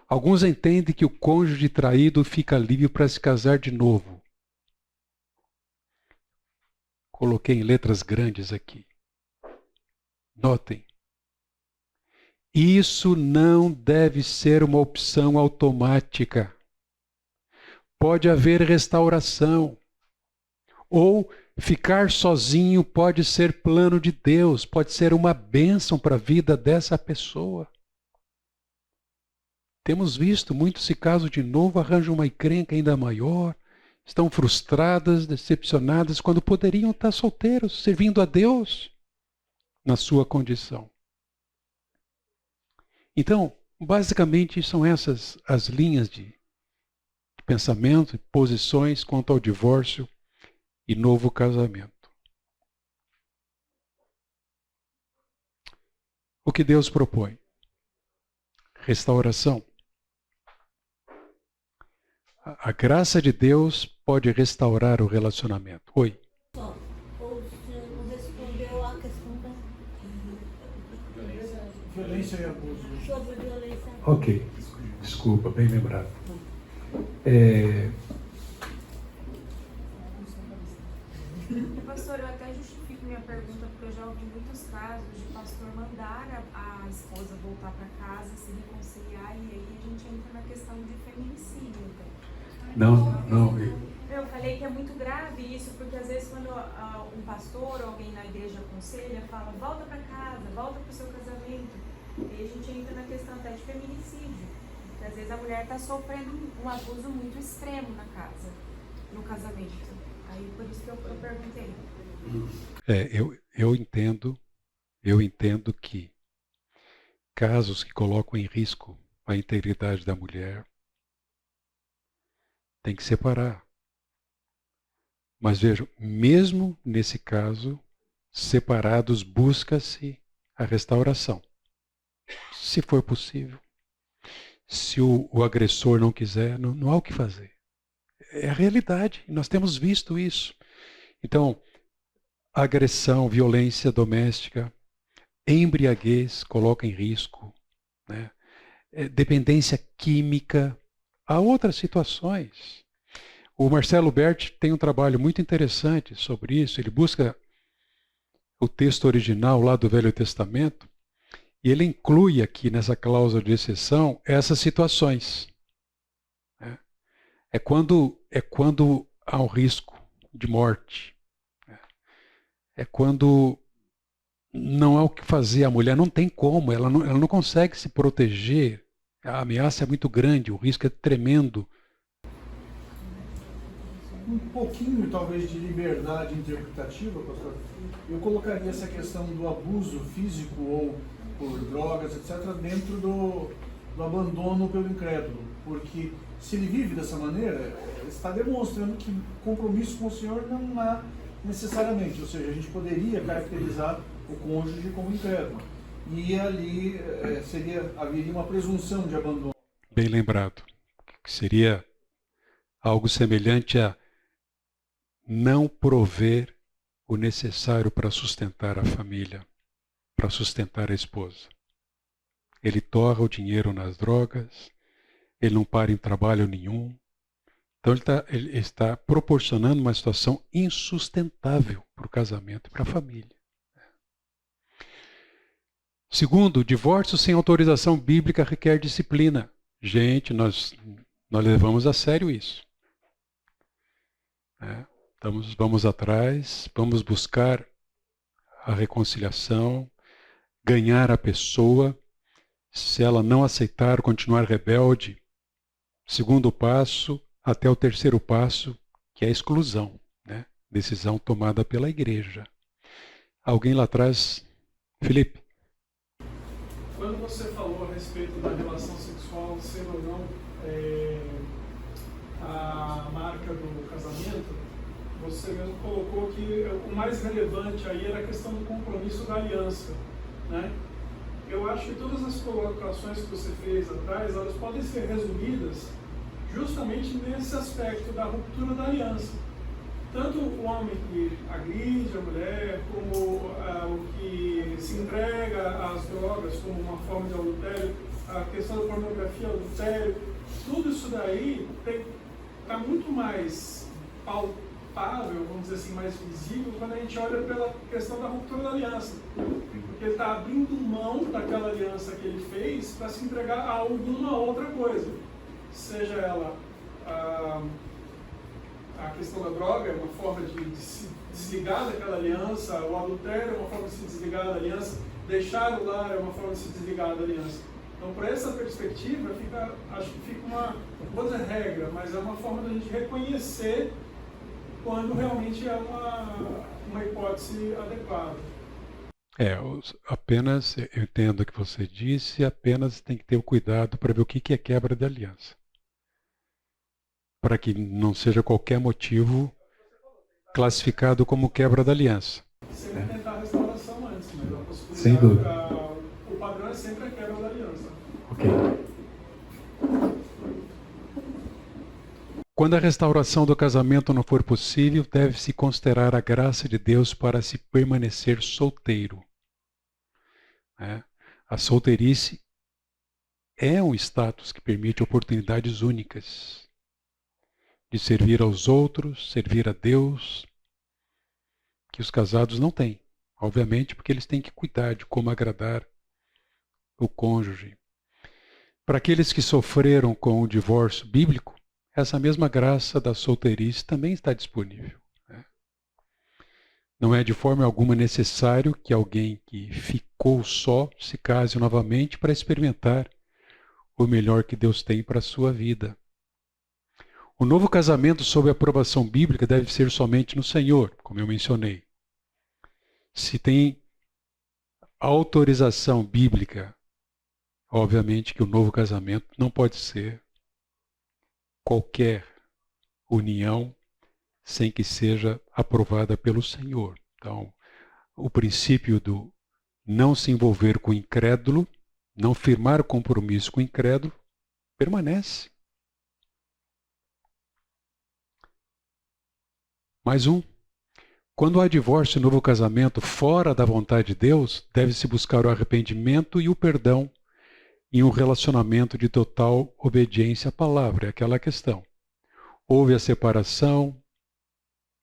Alguns entendem que o cônjuge traído fica livre para se casar de novo. Coloquei em letras grandes aqui. Notem. Isso não deve ser uma opção automática. Pode haver restauração. Ou ficar sozinho pode ser plano de Deus, pode ser uma bênção para a vida dessa pessoa. Temos visto muitos se casam de novo, arranjam uma encrenca ainda maior, estão frustradas, decepcionadas, quando poderiam estar solteiros, servindo a Deus na sua condição. Então, basicamente, são essas as linhas de pensamento e posições quanto ao divórcio e novo casamento. O que Deus propõe? Restauração. A graça de Deus pode restaurar o relacionamento. Oi. Só, ou você não respondeu a questão da Violência e abuso. sobre violência. Ok. Desculpa, bem lembrado. Pastor, eu até justifico minha pergunta porque eu já ouvi muitos casos de pastor mandar a esposa voltar para casa, se reconciliar, e aí a gente entra na questão de feminicídio. Não. Eu falei que é muito grave isso, porque às vezes quando um pastor ou alguém na igreja aconselha, fala, volta para casa, volta para o seu casamento. E aí a gente entra na questão até de feminicídio. Porque às vezes a mulher está sofrendo um abuso muito extremo na casa, no casamento. Aí por isso que eu perguntei. Eu entendo que casos que colocam em risco a integridade da mulher tem que separar. Mas vejam, mesmo nesse caso, separados busca-se a restauração. Se for possível. Se o agressor não quiser, não há o que fazer. É a realidade, nós temos visto isso. Então, agressão, violência doméstica, embriaguez coloca em risco, né? Dependência química, há outras situações. O Marcelo Berti tem um trabalho muito interessante sobre isso, ele busca o texto original lá do Velho Testamento e ele inclui aqui nessa cláusula de exceção essas situações. É quando há um risco de morte. É quando não há o que fazer. A mulher não tem como, ela não consegue se proteger. A ameaça é muito grande, o risco é tremendo. Um pouquinho, talvez, de liberdade interpretativa, pastor. Eu colocaria essa questão do abuso físico ou por drogas, etc., dentro do abandono pelo incrédulo. Porque se ele vive dessa maneira, está demonstrando que compromisso com o Senhor não há necessariamente. Ou seja, a gente poderia caracterizar o cônjuge como incrédulo. E ali haveria uma presunção de abandono. Bem lembrado. Que seria algo semelhante a não prover o necessário para sustentar a família, para sustentar a esposa. Ele torra o dinheiro nas drogas, ele não para em trabalho nenhum. Então ele está proporcionando uma situação insustentável para o casamento e para a família. Segundo, o divórcio sem autorização bíblica requer disciplina. Gente, nós levamos a sério isso. Vamos atrás, vamos buscar a reconciliação, ganhar a pessoa. Se ela não aceitar, continuar rebelde, segundo passo, até o terceiro passo, que é a exclusão, né? Decisão tomada pela igreja. Alguém lá atrás? Felipe? Quando você falou a respeito da relação sexual ser ou não a marca do casamento, você mesmo colocou que o mais relevante aí era a questão do compromisso da aliança, né? Eu acho que todas as colocações que você fez atrás, elas podem ser resumidas justamente nesse aspecto da ruptura da aliança. Tanto o homem que agride a mulher, como o que se entrega às drogas como uma forma de adultério, a questão da pornografia, adultério, tudo isso daí está muito mais palpável, vamos dizer assim, mais visível quando a gente olha pela questão da ruptura da aliança. Porque ele está abrindo mão daquela aliança que ele fez para se entregar a alguma outra coisa. Seja ela a questão da droga é uma forma de se desligar daquela aliança, o adultério é uma forma de se desligar da aliança, deixar o lar é uma forma de se desligar da aliança. Então, por essa perspectiva, acho que fica uma, não vou dizer regra, mas é uma forma da gente reconhecer quando realmente é uma hipótese adequada. Apenas, eu entendo o que você disse, apenas tem que ter o cuidado para ver o que é quebra de aliança. Para que não seja qualquer motivo classificado como quebra da aliança. Sempre tentar a restauração antes, mas a possibilidade, Sem dúvida. o padrão é sempre a quebra da aliança. Ok. Quando a restauração do casamento não for possível, deve-se considerar a graça de Deus para se permanecer solteiro. A solteirice é um status que permite oportunidades únicas de servir aos outros, servir a Deus, que os casados não têm. Obviamente, porque eles têm que cuidar de como agradar o cônjuge. Para aqueles que sofreram com o divórcio bíblico, essa mesma graça da solteirice também está disponível. Não é de forma alguma necessário que alguém que ficou só se case novamente para experimentar o melhor que Deus tem para a sua vida. O novo casamento sob a aprovação bíblica deve ser somente no Senhor, como eu mencionei. Se tem autorização bíblica, obviamente que o novo casamento não pode ser qualquer união sem que seja aprovada pelo Senhor. Então, o princípio do não se envolver com o incrédulo, não firmar compromisso com o incrédulo, permanece. Mais um. Quando há divórcio e novo casamento fora da vontade de Deus, deve-se buscar o arrependimento e o perdão em um relacionamento de total obediência à palavra. É aquela questão. Houve a separação,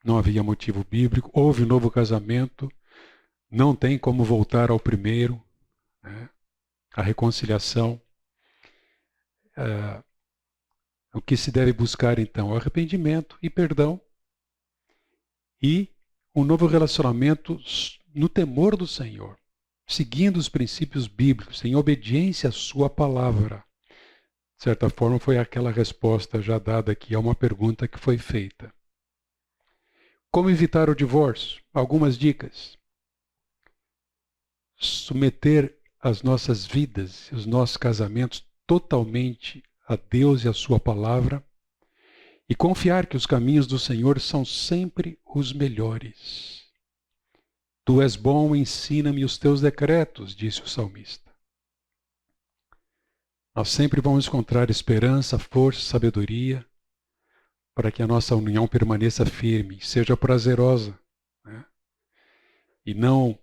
não havia motivo bíblico, houve um novo casamento, não tem como voltar ao primeiro, a reconciliação. O que se deve buscar então? Arrependimento e perdão. E um novo relacionamento no temor do Senhor, seguindo os princípios bíblicos, em obediência à sua palavra. De certa forma, foi aquela resposta já dada aqui a uma pergunta que foi feita. Como evitar o divórcio? Algumas dicas. Submeter as nossas vidas, os nossos casamentos totalmente a Deus e a sua palavra, e confiar que os caminhos do Senhor são sempre os melhores. Tu és bom, ensina-me os teus decretos, disse o salmista. Nós sempre vamos encontrar esperança, força, sabedoria, para que a nossa união permaneça firme, seja prazerosa, e não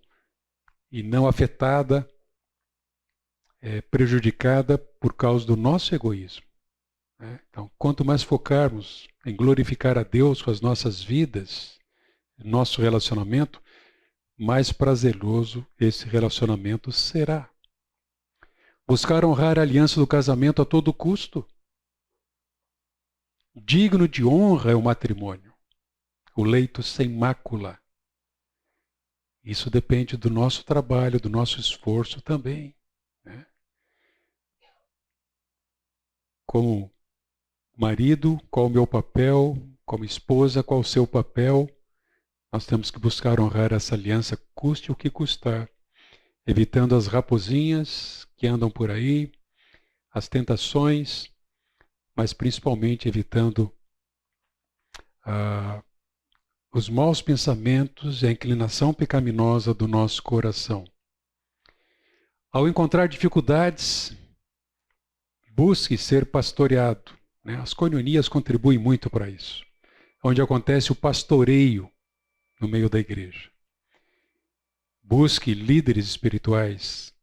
afetada, prejudicada por causa do nosso egoísmo. Então, quanto mais focarmos em glorificar a Deus com as nossas vidas, nosso relacionamento, mais prazeroso esse relacionamento será. Buscar honrar a aliança do casamento a todo custo. Digno de honra é o matrimônio, o leito sem mácula. Isso depende do nosso trabalho, do nosso esforço também. Como marido, qual o meu papel? Como esposa, qual o seu papel Nós temos que buscar honrar essa aliança, custe o que custar, evitando as raposinhas que andam por aí, as tentações, mas principalmente evitando os maus pensamentos e a inclinação pecaminosa do nosso coração. Ao encontrar dificuldades, busque ser pastoreado, né? As coinonias contribuem muito para isso, onde acontece o pastoreio no meio da igreja. Busque líderes espirituais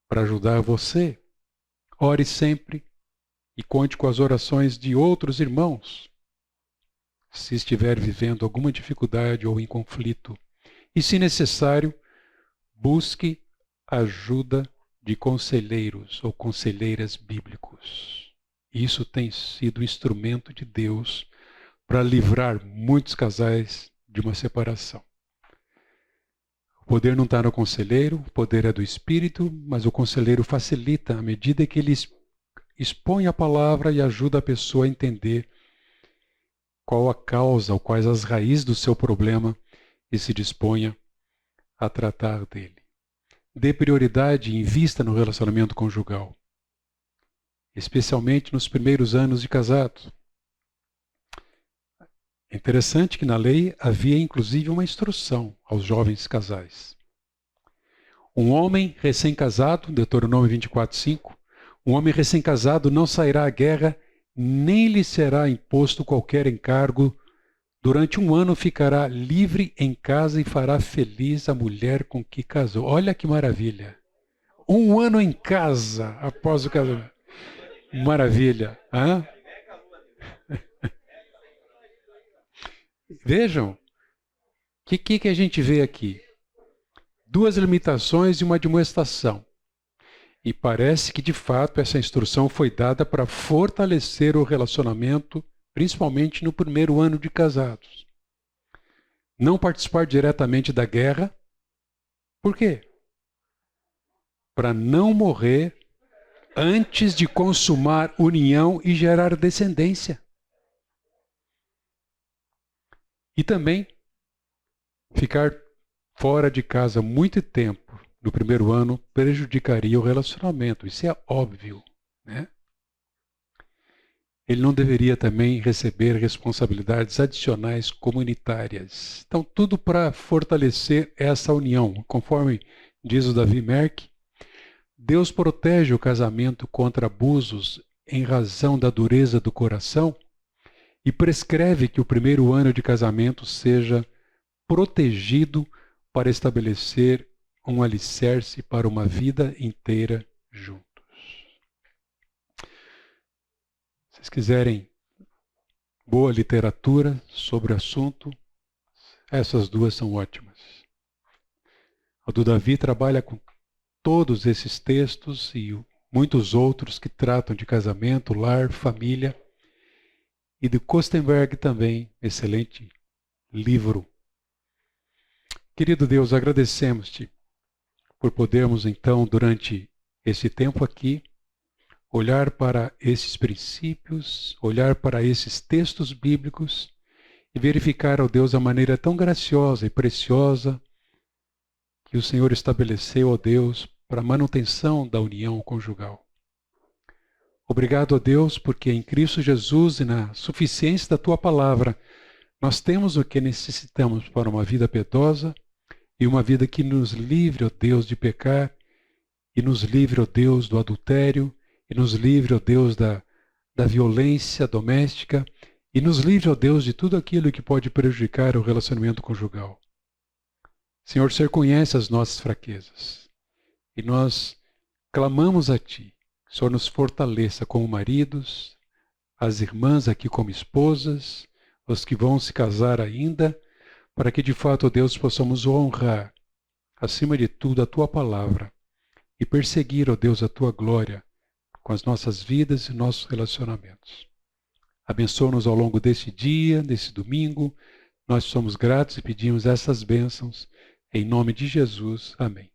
para ajudar você. Ore sempre e conte com as orações de outros irmãos, se estiver vivendo alguma dificuldade ou em conflito. E, se necessário, busque ajuda de conselheiros ou conselheiras bíblicos. Isso tem sido um instrumento de Deus para livrar muitos casais de uma separação. O poder não está no conselheiro, o poder é do Espírito, mas o conselheiro facilita à medida que ele expõe a palavra e ajuda a pessoa a entender qual a causa ou quais as raízes do seu problema e se disponha a tratar dele. Dê prioridade e invista no relacionamento conjugal, especialmente nos primeiros anos de casado. É interessante que na lei havia inclusive uma instrução aos jovens casais. Um homem recém-casado, Deuteronômio 24:5, um homem recém-casado não sairá à guerra, nem lhe será imposto qualquer encargo. Durante 1 ano ficará livre em casa e fará feliz a mulher com que casou. Olha que maravilha! 1 ano em casa após o casamento. Maravilha! Hã? Vejam, o que a gente vê aqui? 2 limitações e uma admoestação. E parece que, de fato, essa instrução foi dada para fortalecer o relacionamento, principalmente no primeiro ano de casados. Não participar diretamente da guerra. Por quê? Para não morrer antes de consumar união e gerar descendência. E também ficar fora de casa muito tempo no primeiro ano prejudicaria o relacionamento. Isso é óbvio, né? Ele não deveria também receber responsabilidades adicionais comunitárias. Então, tudo para fortalecer essa união. Conforme diz o Davi Merck, Deus protege o casamento contra abusos em razão da dureza do coração e prescreve que o primeiro ano de casamento seja protegido para estabelecer um alicerce para uma vida inteira juntos. Se vocês quiserem boa literatura sobre o assunto, essas duas são ótimas. A do Davi trabalha com todos esses textos e muitos outros que tratam de casamento, lar, família. E de Kostenberg também, excelente livro. Querido Deus, agradecemos-te por podermos então, durante esse tempo aqui, olhar para esses princípios, olhar para esses textos bíblicos e verificar, ó Deus, a maneira tão graciosa e preciosa que o Senhor estabeleceu, ó Deus, para a manutenção da união conjugal. Obrigado, ó Deus, porque em Cristo Jesus e na suficiência da Tua Palavra, nós temos o que necessitamos para uma vida piedosa e uma vida que nos livre, ó Deus, de pecar, e nos livre, ó Deus, do adultério, e nos livre, ó Deus, da violência doméstica, e nos livre, ó Deus, de tudo aquilo que pode prejudicar o relacionamento conjugal. Senhor, o Senhor conhece as nossas fraquezas, e nós clamamos a Ti. Que o Senhor nos fortaleça como maridos, as irmãs aqui como esposas, os que vão se casar ainda, para que de fato, ó Deus, possamos honrar, acima de tudo, a Tua Palavra e perseguir, ó Deus, a Tua glória com as nossas vidas e nossos relacionamentos. Abençoa-nos ao longo desse dia, desse domingo. Nós somos gratos e pedimos essas bênçãos em nome de Jesus. Amém.